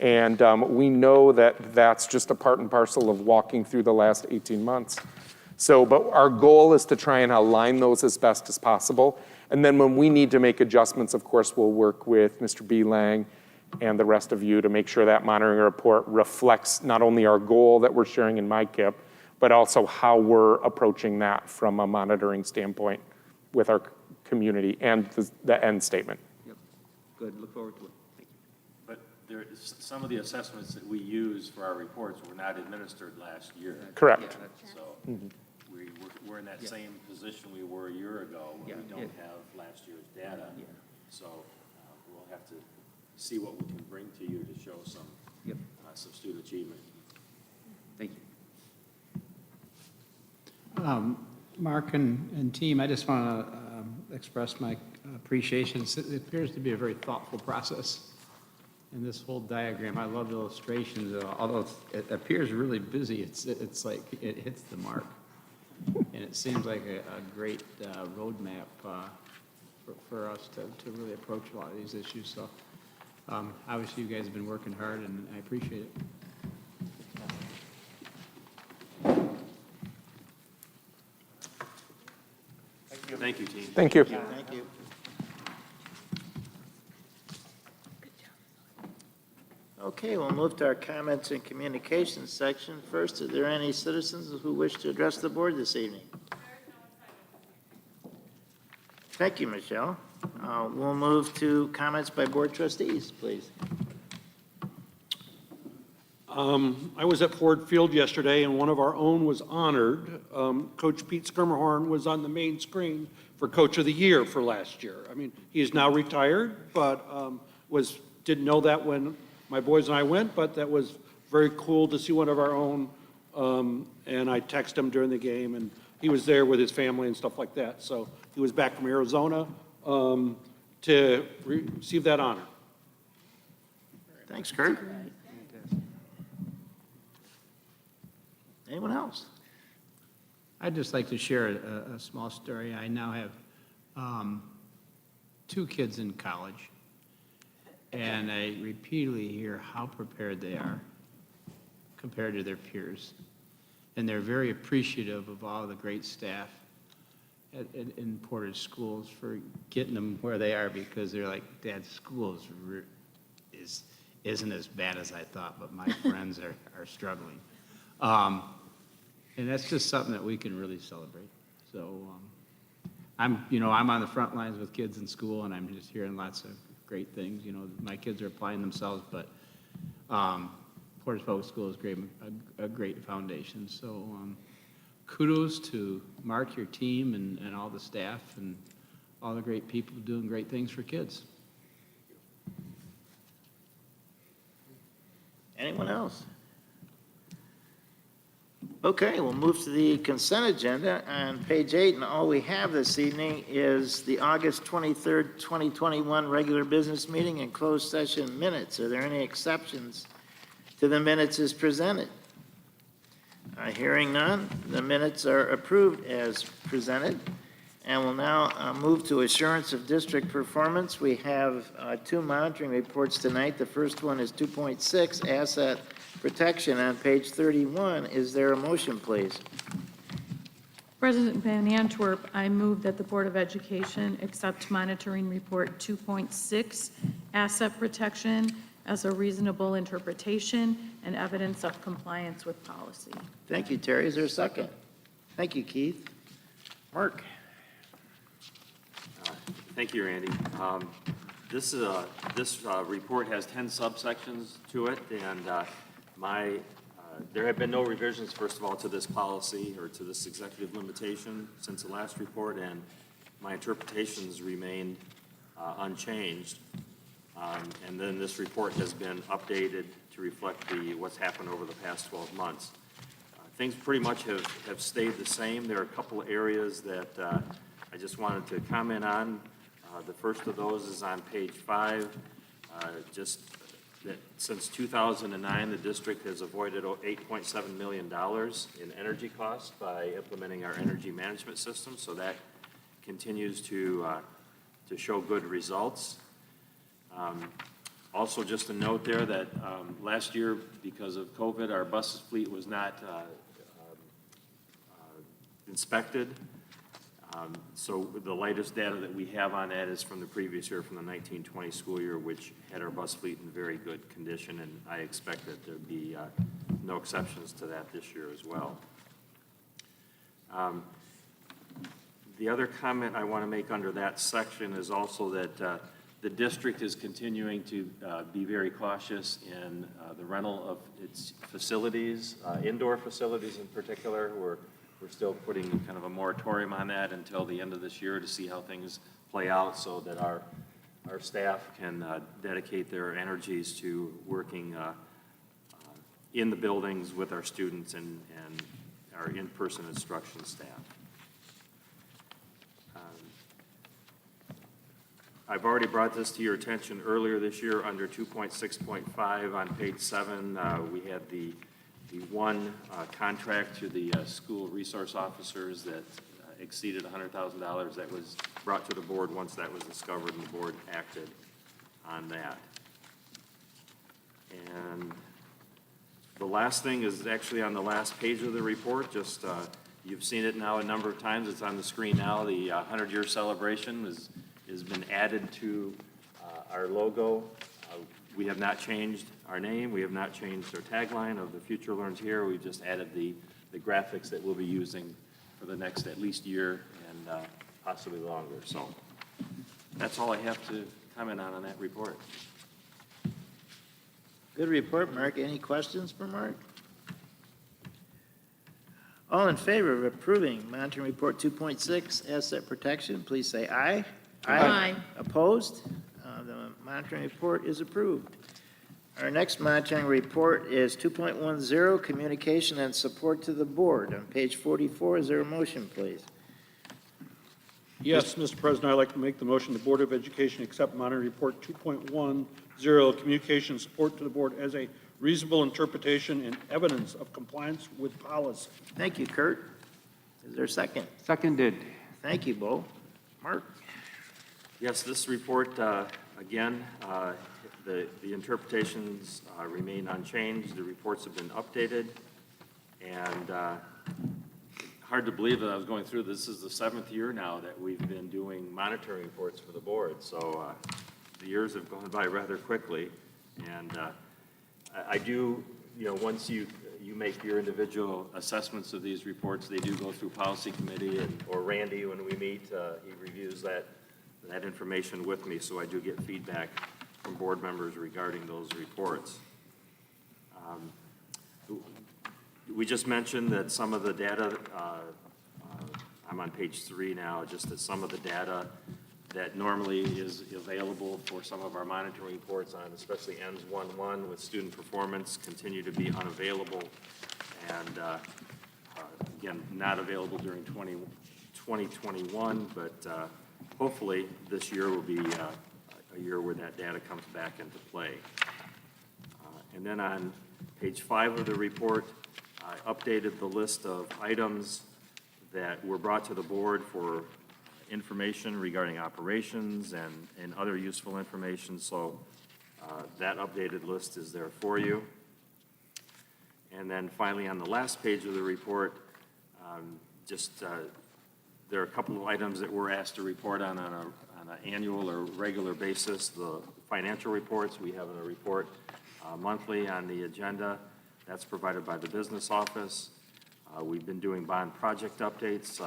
And we know that that's just a part and parcel of walking through the last 18 months. So, but our goal is to try and align those as best as possible. And then when we need to make adjustments, of course, we'll work with Mr. B. Lang and the rest of you to make sure that monitoring report reflects not only our goal that we're sharing in MyKIP, but also how we're approaching that from a monitoring standpoint with our community and the end statement. Yep. Good, look forward to it. Thank you. But there is, some of the assessments that we use for our reports were not administered last year. Correct. Yeah, that's- So we're in that Yeah. same position we were a year ago, where we Yeah, don't yeah. have last year's data. Yeah. So we'll have to see what we can bring to you to show Yep. some student achievement. Thank you. Mark and team, I just want to express my appreciation. It appears to be a very thoughtful process. And this whole diagram, I love the illustrations, although it appears really busy, it's like it hits the mark. And it seems like a great roadmap for us to really approach a lot of these issues. So obviously you guys have been working hard, and I appreciate it. Thank you, team. Thank you. Thank you. Okay, we'll move to our comments and communications section. First, are there any citizens who wish to address the board this evening? Thank you, Michelle. We'll move to comments by board trustees, please. I was at Ford Field yesterday, and one of our own was honored. Coach Pete Skirmerhorn was on the main screen for Coach of the Year for last year. I mean, he is now retired, but didn't know that when my boys and I went, but that was very cool to see one of our own. And I texted him during the game, and he was there with his family and stuff like that. So he was back from Arizona to receive that honor. Thanks, Kurt. Anyone else? I'd just like to share a small story. I now have 2 kids in college, and I repeatedly hear how prepared they are compared to their peers. And they're very appreciative of all the great staff in Portage schools for getting them where they are, because they're like, Dad, school isn't as bad as I thought, but my friends are struggling. And that's just something that we can really celebrate. So I'm on the front lines with kids in school, and I'm just hearing lots of great things. You know, my kids are applying themselves, but Portage Public School is a great foundation. So kudos to Mark, your team, and all the staff, and all the great people doing great things for kids. Anyone else? Okay, we'll move to the consent agenda on page 8, and all we have this evening is the August 23rd, 2021 regular business meeting and closed session minutes. Are there any exceptions to the minutes as presented? Hearing none, the minutes are approved as presented. And we'll now move to assurance of district performance. We have 2 monitoring reports tonight. The first one is 2.6, asset protection on page 31. Is there a motion, please? President Van Antwerp, I move that the Board of Education accept monitoring report 2.6, asset protection, as a reasonable interpretation and evidence of compliance with policy. Thank you, Terry. Is there a second? Thank you, Keith. Mark? Thank you, Randy. This report has 10 subsections to it, and there have been no revisions, first of all, to this policy or to this executive limitation since the last report, and my interpretations remained unchanged. And then this report has been updated to reflect what's happened over the past 12 months. Things pretty much have stayed the same. There are a couple of areas that I just wanted to comment on. The first of those is on page 5, just that since 2009, the district has avoided $8.7 million in energy costs by implementing our energy management system, so that continues to show good results. Also, just a note there that last year, because of COVID, our bus fleet was not inspected. So the latest data that we have on that is from the previous year, from the 1920 school year, which had our bus fleet in very good condition, and I expect that there'd be no exceptions to that this year as well. The other comment I want to make under that section is also that the district is continuing to be very cautious in the rental of its facilities, indoor facilities in particular. We're still putting kind of a moratorium on that until the end of this year to see how things play out so that our staff can dedicate their energies to working in the buildings with our students and our in-person instruction staff. I've already brought this to your attention earlier this year under 2.6.5 on page 7. We had the one contract to the school resource officers that exceeded $100,000 that was brought to the board once that was discovered, and the board acted on that. And the last thing is actually on the last page of the report. Just you've seen it now a number of times. It's on the screen now. The 100-year celebration has been added to our logo. We have not changed our name. We have not changed our tagline of The Future Learns Here. We've just added the graphics that we'll be using for the next at least year and possibly longer. So that's all I have to comment on that report. Good report, Mark. Any questions for Mark? All in favor of approving monitoring report 2.6, asset protection, please say aye. Aye. Opposed? The monitoring report is approved. Our next monitoring report is 2.10, communication and support to the board. On page 44, is there a motion, please? Yes, Mr. President, I'd like to make the motion the Board of Education accept monitoring report 2.10, communication support to the board as a reasonable interpretation and evidence of compliance with policy. Thank you, Kurt. Is there a second? Seconded. Thank you, Bo. Mark? Yes, this report, again, the interpretations remain unchanged. The reports have been updated. And hard to believe that I was going through this. Is the 7th year now that we've been doing monitoring reports for the board. So the years have gone by rather quickly. And I do, once you make your individual assessments of these reports, they do go through policy committee, or Randy, when we meet, he reviews that information with me, so I do get feedback from board members regarding those reports. We just mentioned that some of the data, I'm on page 3 now, just that some of the data that normally is available for some of our monitoring reports on, especially ENDS 1.1 with student performance, continue to be unavailable, and again, not available during 2021, but hopefully this year will be a year where that data comes back into play. And then on page 5 of the report, I updated the list of items that were brought to the board for information regarding operations and other useful information. So that updated list is there for you. And then finally, on the last page of the report, there are a couple of items that we're asked to report on an annual or regular basis. The financial reports, we have a report monthly on the agenda. That's provided by the business office. We've been doing bond project updates,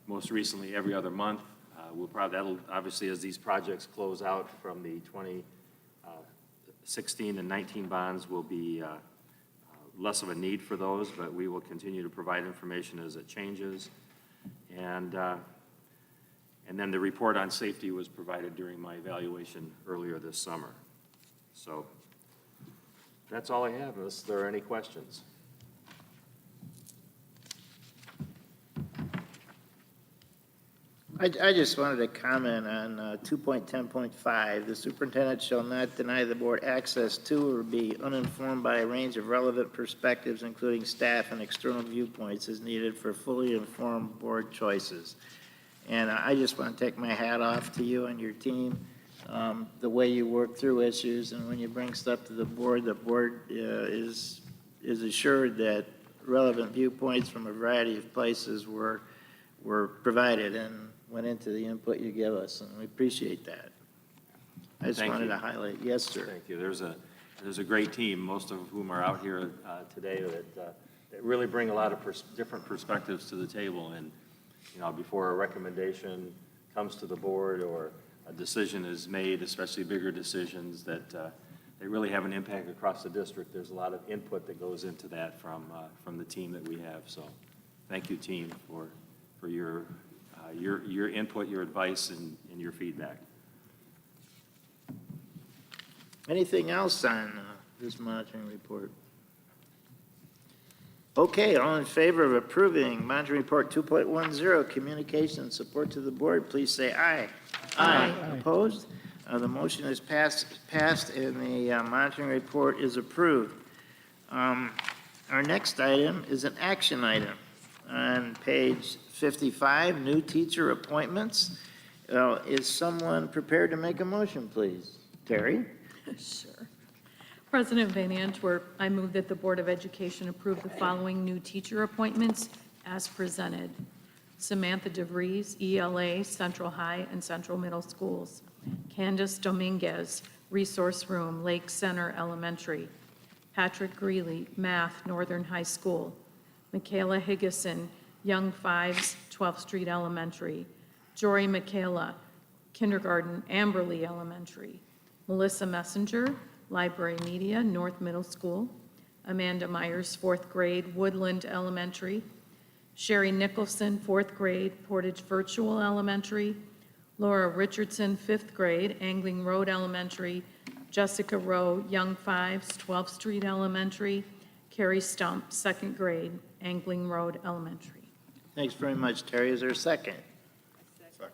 most recently every other month. That'll obviously, as these projects close out from the 2016 and 19 bonds, will be less of a need for those, but we will continue to provide information as it changes. And then the report on safety was provided during my evaluation earlier this summer. So that's all I have, unless there are any questions. I just wanted to comment on 2.10.5. The superintendent shall not deny the board access to or be uninformed by a range of relevant perspectives, including staff and external viewpoints, as needed for fully informed board choices. And I just want to take my hat off to you and your team, the way you work through issues, and when you bring stuff to the board is assured that relevant viewpoints from a variety of places were provided and went into the input you give us, and we appreciate that. I just wanted to highlight. Yes, sir. Thank you. There's a great team, most of whom are out here today, that that really bring a lot of different perspectives to the table. And, you know, before a recommendation comes to the board or a decision is made, especially bigger decisions that they really have an impact across the district, there's a lot of input that goes into that from the team that we have. So thank you, team, for your input, your advice, and your feedback. Anything else on this monitoring report? Okay, all in favor of approving monitoring report 2.10, communication and support to the board, please say aye. Aye. Opposed? The motion is passed, and the monitoring report is approved. Our next item is an action item. On page 55, new teacher appointments. Is someone prepared to make a motion, please? Terry? Sure. President Van Antwerp, I move that the Board of Education approve the following new teacher appointments as presented. Samantha DeVries, ELA, Central High and Central Middle Schools. Candace Dominguez, Resource Room, Lake Center Elementary. Patrick Greeley, Math, Northern High School. Michaela Higgison, Young Fives, 12th Street Elementary. Jory Michaela, Kindergarten, Amberley Elementary. Melissa Messenger, Library Media, North Middle School. Amanda Myers, 4th grade, Woodland Elementary. Sherry Nicholson, 4th grade, Portage Virtual Elementary. Laura Richardson, 5th grade, Angling Road Elementary. Jessica Rowe, Young Fives, 12th Street Elementary. Carrie Stump, 2nd grade, Angling Road Elementary. Thanks very much, Terry. Is there a second? Second.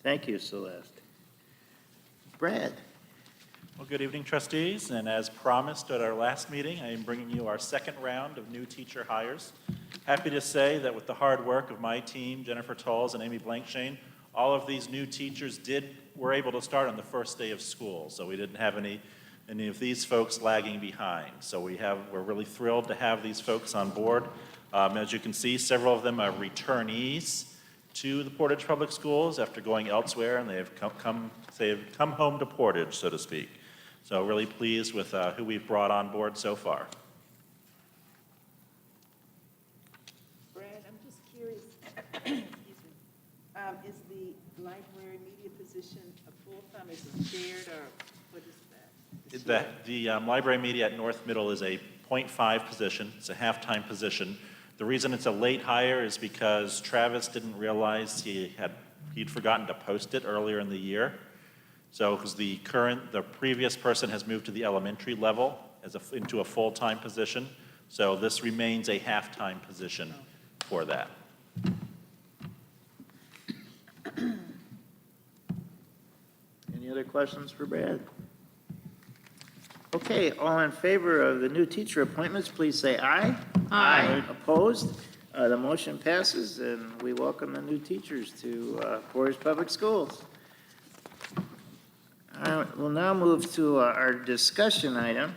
Thank you, Celeste. Brad? Well, good evening, trustees, and as promised at our last meeting, I am bringing you our second round of new teacher hires. Happy to say that with the hard work of my team, Jennifer Tolles and Amy Blankshane, all of these new teachers were able to start on the first day of school, so we didn't have any of these folks lagging behind. So we're really thrilled to have these folks on board. As you can see, several of them are returnees to the Portage Public Schools after going elsewhere, and they have come home to Portage, so to speak. So really pleased with who we've brought on board so far. Brad, I'm just curious, excuse me, is the library media position a full-time, is it shared, or what is that? The library media at North Middle is a .5 position. It's a half-time position. The reason it's a late hire is because Travis didn't realize he'd forgotten to post it earlier in the year. So, because the previous person has moved to the elementary level into a full-time position. So this remains a half-time position for that. Any other questions for Brad? Okay, all in favor of the new teacher appointments, please say aye. Aye. Opposed? The motion passes, and we welcome the new teachers to Portage Public Schools. We'll now move to our discussion item,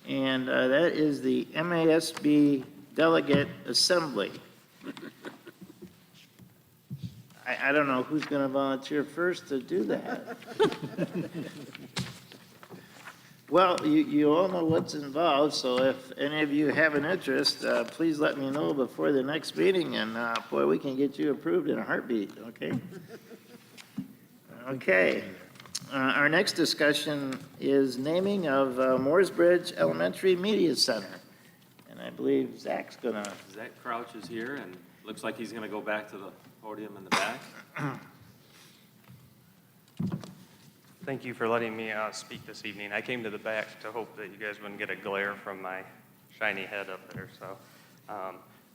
and that is the MASB Delegate Assembly. I don't know who's going to volunteer first to do that. Well, you all know what's involved, so if any of you have an interest, please let me know before the next meeting, and boy, we can get you approved in a heartbeat, okay? Okay. Our next discussion is naming of Mooresbridge Elementary Media Center. And I believe Zach's gonna... Zach Crouch is here, and looks like he's going to go back to the podium in the back. Thank you for letting me speak this evening. I came to the back to hope that you guys wouldn't get a glare from my shiny head up there. So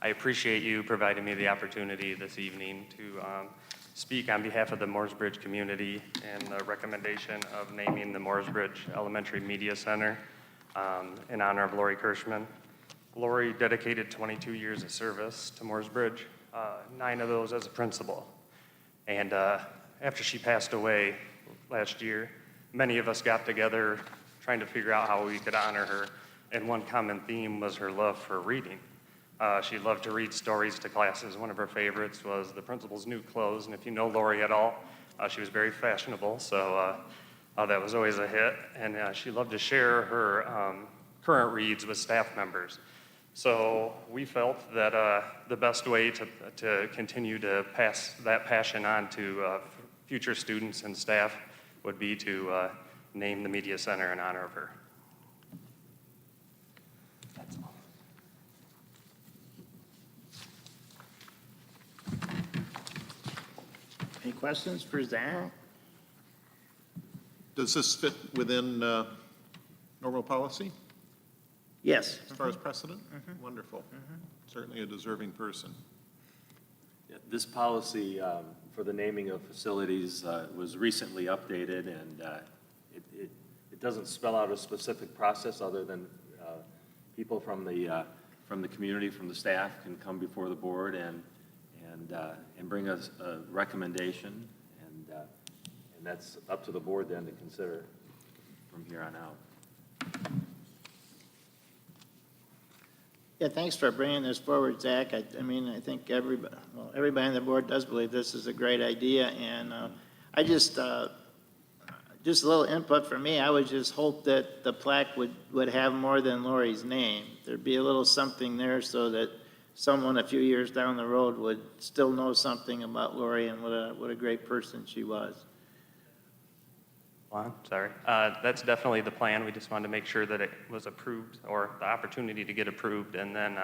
I appreciate you providing me the opportunity this evening to speak on behalf of the Mooresbridge community and the recommendation of naming the Mooresbridge Elementary Media Center in honor of Lori Kirschman. Lori dedicated 22 years of service to Mooresbridge, 9 of those as a principal. And after she passed away last year, many of us got together trying to figure out how we could honor her. And one common theme was her love for reading. She loved to read stories to classes. One of her favorites was The Principal's New Clothes. And if you know Lori at all, she was very fashionable, so that was always a hit. And she loved to share her current reads with staff members. So we felt that the best way to continue to pass that passion on to future students and staff would be to name the Media Center in honor of her. That's all. Any questions for Zach? Does this fit within normal policy Yes. as far as precedent? Wonderful. Certainly a deserving person. Yeah, this policy for the naming of facilities was recently updated, and it doesn't spell out a specific process other than people from the community, from the staff, can come before the board and bring us a recommendation, and that's up to the board then to consider from here on out. Yeah, thanks for bringing this forward, Zach. I mean, I think everybody on the board does believe this is a great idea, and I just a little input from me. I would just hope that the plaque would have more than Lori's name. There'd be a little something there so that someone a few years down the road would still know something about Lori and what a great person she was. Well, sorry. That's definitely the plan. We just wanted to make sure that it was approved, or the opportunity to get approved, and then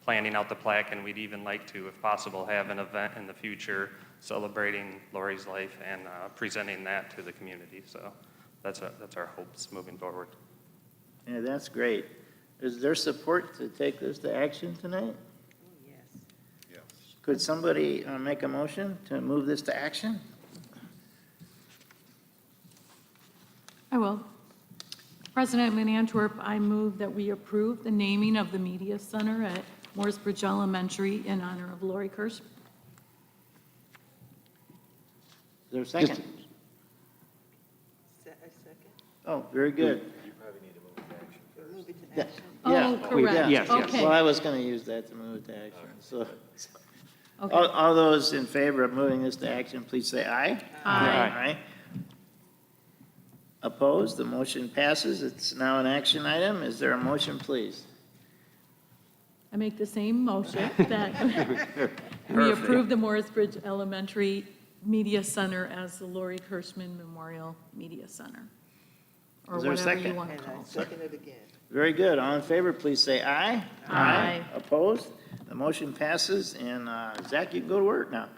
planning out the plaque. And we'd even like to, if possible, have an event in the future celebrating Lori's life and presenting that to the community. So that's our hopes moving forward. Yeah, that's great. Is there support to take this to action tonight? Oh, yes. Yes. Could somebody make a motion to move this to action? I will. President Van Antwerp, I move that we approve the naming of the Media Center at Mooresbridge Elementary in honor of Lori Kirsch. Is there a second? A second. Oh, very good. You probably need to move to action Move it to Yeah. action. Oh, correct. Yes, Okay. Well, I was going to use that to move it to action. So, Okay. all those in favor of moving this to action, please say aye. Aye. Opposed? The motion passes. It's now an action item. Is there a motion, please? I make the same motion that we approve the Mooresbridge Elementary Media Center as the Lori Kirschman Memorial Media Center. Or Is there a whatever you second? want to And call I it. second it again. Very good. All in favor, please say aye. Aye. Opposed? The motion passes, and Zach, you can go to work now.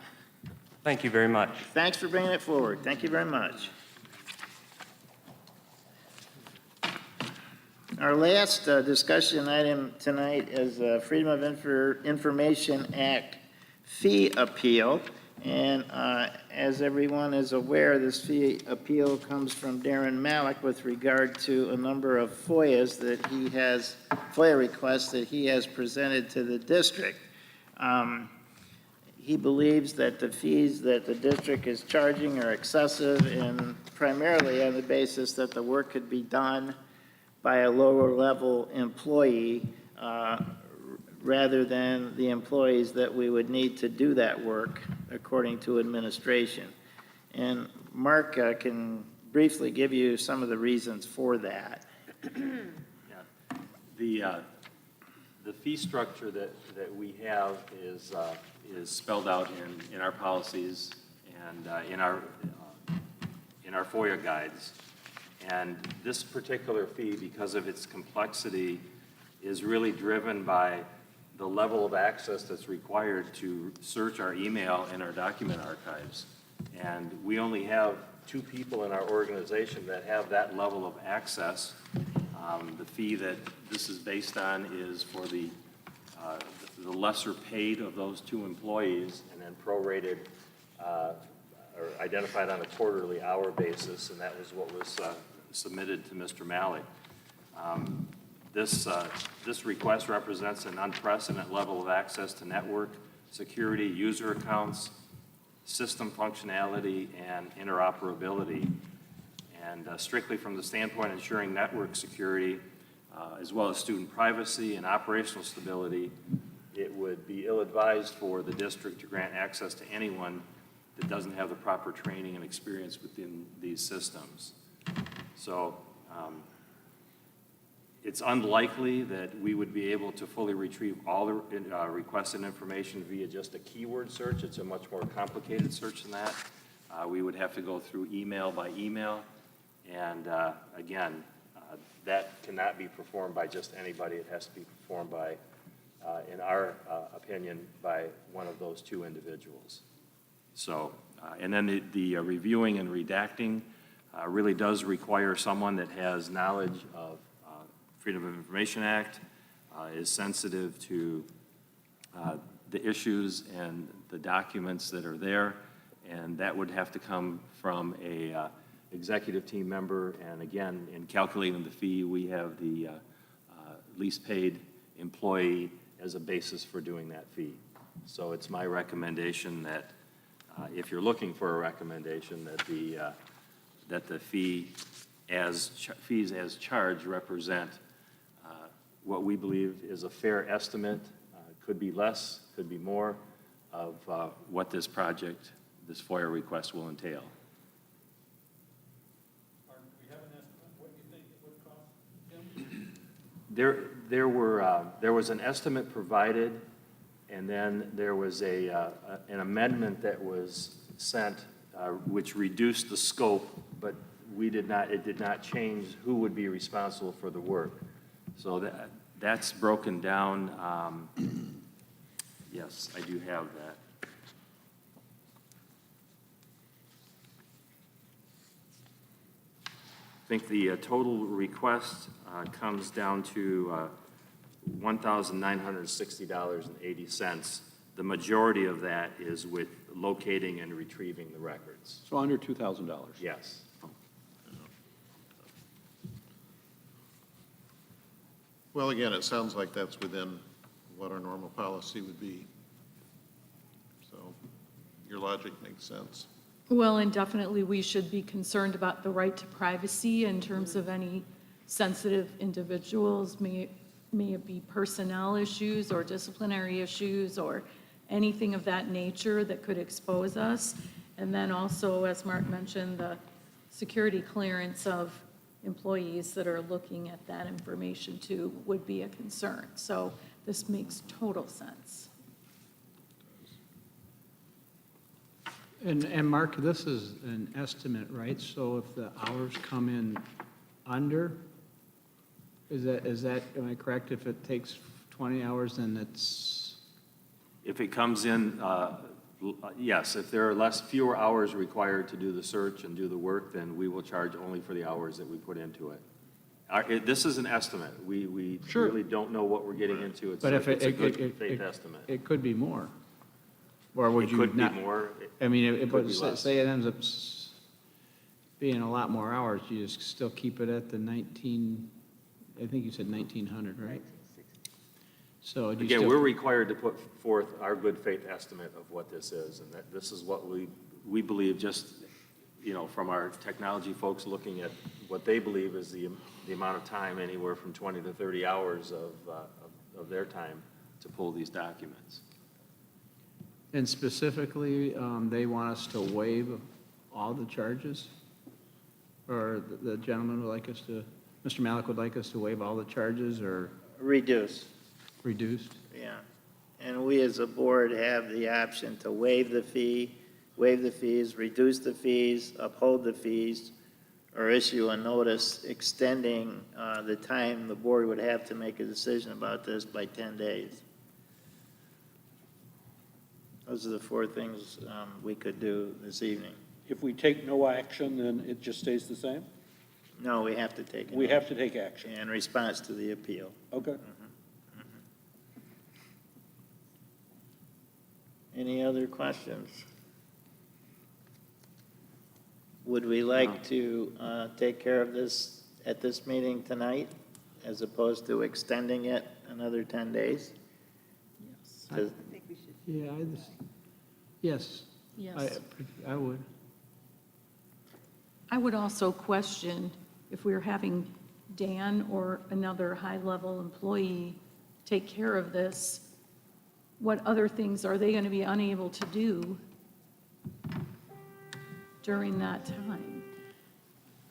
Thank you very much. Thanks for bringing it forward. Thank you very much. Our last discussion item tonight is Freedom of Information Act fee appeal. And as everyone is aware, this fee appeal comes from Darren Malik with regard to a number of FOIA requests that he has presented to the district. He believes that the fees that the district is charging are excessive, and primarily on the basis that the work could be done by a lower level employee rather than the employees that we would need to do that work according to administration. And Mark can briefly give you some of the reasons for that. Yeah. The fee structure that we have is spelled out in our policies and in our FOIA guides. And this particular fee, because of its complexity, is really driven by the level of access that's required to search our email and our document archives. And we only have 2 people in our organization that have that level of access. The fee that this is based on is for the lesser paid of those 2 employees, and then prorated or identified on a quarterly hour basis, and that was what was submitted to Mr. Malley. This request represents an unprecedented level of access to network, security, user accounts, system functionality, and interoperability. And strictly from the standpoint of ensuring network security, as well as student privacy and operational stability, it would be ill-advised for the district to grant access to anyone that doesn't have the proper training and experience within these systems. So It's unlikely that we would be able to fully retrieve all the requested information via just a keyword search. It's a much more complicated search than that. We would have to go through email by email. And again, that cannot be performed by just anybody. It has to be performed by, in our opinion, by one of those two individuals. So, and then the reviewing and redacting really does require someone that has knowledge of Freedom of Information Act, is sensitive to the issues and the documents that are there, and that would have to come from a executive team member. And again, in calculating the fee, we have the least paid employee as a basis for doing that fee. So it's my recommendation that if you're looking for a recommendation, that the fees as charged represent what we believe is a fair estimate, could be less, could be more, of what this project, this FOIA request will entail. Mark, do we have an estimate what you think it would cost? There was an estimate provided, and then there was an amendment that was sent, which reduced the scope, but it did not change who would be responsible for the work. So that's broken down. Yes, I do have that. I think the total request comes down to $1,960.80. The majority of that is with locating and retrieving the records. So under $2,000? Yes. Well, again, it sounds like that's within what our normal policy would be. So your logic makes sense. Well, and definitely we should be concerned about the right to privacy in terms of any sensitive individuals, may it be personnel issues or disciplinary issues or anything of that nature that could expose us. And then also, as Mark mentioned, the security clearance of employees that are looking at that information too would be a concern. So this makes total sense. And Mark, this is an estimate, right? So if the hours come in under, is that, am I correct? If it takes 20 hours, then it's? If it comes in, yes, if there are fewer hours required to do the search and do the work, then we will charge only for the hours that we put into it. This is an estimate. We Sure. really don't know what we're getting into. It's But if a good faith estimate. It could be more. Or would you not? It could be more. I mean, It could but be less. say it ends up being a lot more hours, you just still keep it at the 19, I think you said 1,900, right? So do you Again, still? we're required to put forth our good faith estimate of what this is, and that this is what we believe, just, from our technology folks looking at what they believe is the amount of time, anywhere from 20 to 30 hours of their time to pull these documents. And specifically, they want us to waive all the charges? Or the gentleman would like us to, Mr. Malik would like us to waive all the charges or Reduce, reduced? yeah. And we as a board have the option to waive the fees, reduce the fees, uphold the fees, or issue a notice extending the time the board would have to make a decision about this by 10 days. Those are the four things we could do this evening. If we take no action, then it just stays the same? No, we have to take it. We have to take action. In response to the appeal. Okay. Any other questions? Would we like to take care of this at this meeting tonight, as opposed to extending it another 10 days? Yes. I think we should. Yeah, yes. Yes. I would. I would also question if we're having Dan or another high-level employee take care of this, what other things are they going to be unable to do during that time?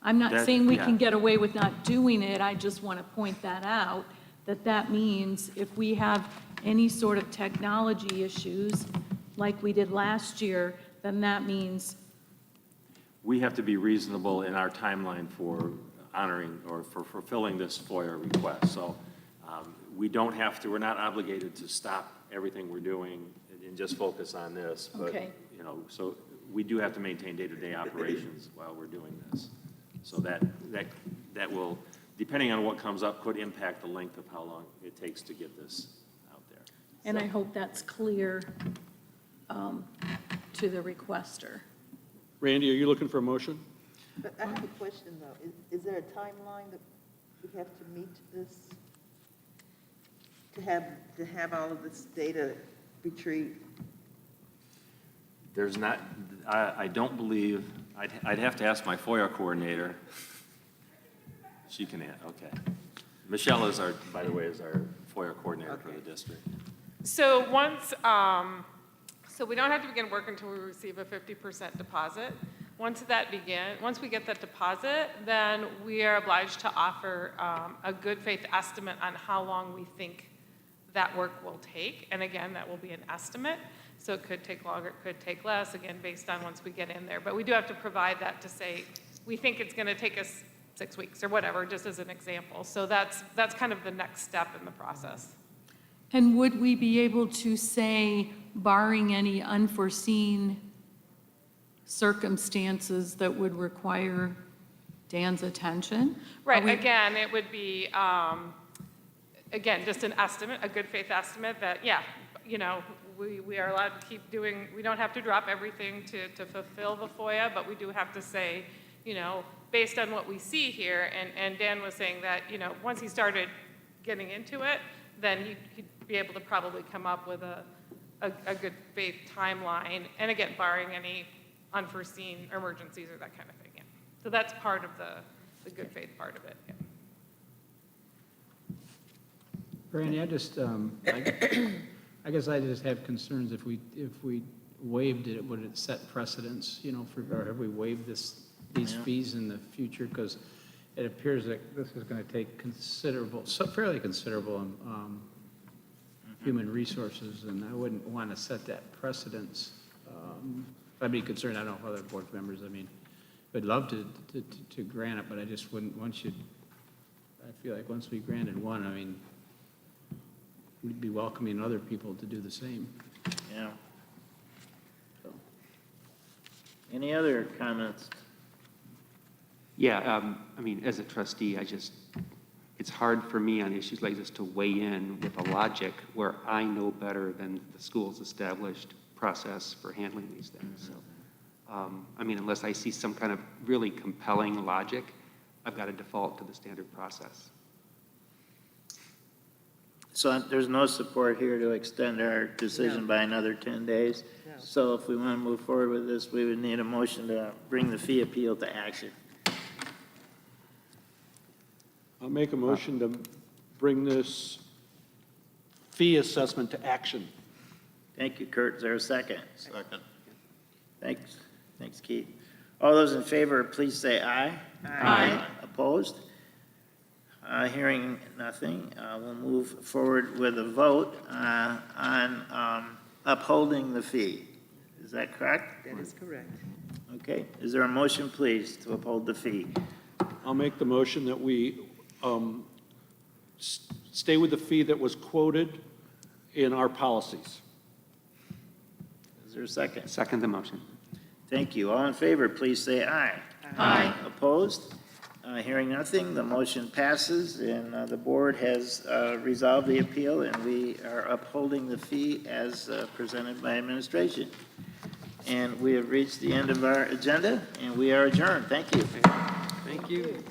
I'm not That- saying we yeah. can get away with not doing it, I just want to point that out, that means if we have any sort of technology issues, like we did last year, then that means, We have to be reasonable in our timeline for honoring or for fulfilling this FOIA request. So we don't have to, we're not obligated to stop everything we're doing and just focus on this. But, Okay. you know, so we do have to maintain day-to-day operations while we're doing this. So that will, depending on what comes up, could impact the length of how long it takes to get this out there. and I hope that's clear to the requester. Randy, are you looking for a motion? But I have a question, though. Is there a timeline that we have to meet this, to have all of this data retrieved? There's not, I don't believe, I'd have to ask my FOIA coordinator. She can, okay. Michelle is our, by the way, is our FOIA coordinator for the district. So once, so we don't have to begin work until we receive a 50% deposit. Once we get that deposit, then we are obliged to offer a good faith estimate on how long we think that work will take. And again, that will be an estimate. So it could take longer, it could take less, again, based on once we get in there. But we do have to provide that to say, we think it's going to take us 6 weeks or whatever, just as an example. So that's kind of the next step in the process. And would we be able to say, barring any unforeseen circumstances that would require Dan's attention? Right, Are we- again, it would be, again, just an estimate, a good faith estimate that, yeah, you know, we are allowed to keep doing, we don't have to drop everything to fulfill the FOIA, but we do have to say, you know, based on what we see here, and Dan was saying that, you know, once he started getting into it, then he'd be able to probably come up with a good faith timeline, and again, barring any unforeseen emergencies or that kind of thing, yeah. So that's part of the good faith part of it, yeah. Randy, I just, I guess I just have concerns if we waived it, would it set precedents, you know, or have we waived these fees in the future? Because it appears that this is going to take fairly considerable human resources, and I wouldn't want to set that precedence. I'd be concerned, I don't know if other board members, I mean, would love to grant it, but I just wouldn't, I feel like once we granted one, I mean, we'd be welcoming other people to do the same. Yeah. So. Any other comments? Yeah, I mean, as a trustee, it's hard for me on issues like this to weigh in with a logic where I know better than the school's established process for handling these things. So, I mean, unless I see some kind of really compelling logic, I've got to default to the standard process. So there's no support here to extend our decision by another 10 days? No. So if we want to move forward with this, we would need a motion to bring the fee appeal to action. I'll make a motion to bring this fee assessment to action. Thank you, Kurt. Is there a second? Second. Thanks, Keith. All those in favor, please say aye. Aye. Opposed? Hearing nothing, we'll move forward with a vote on upholding the fee. Is that correct? That is correct. Okay. Is there a motion, please, to uphold the fee? I'll make the motion that we stay with the fee that was quoted in our policies. Is there a second? Second the motion. Thank you. All in favor, please say aye. Aye. Opposed? Hearing nothing, the motion passes, and the board has resolved the appeal, and we are upholding the fee as presented by administration. And we have reached the end of our agenda, and we are adjourned. Thank you. Thank you.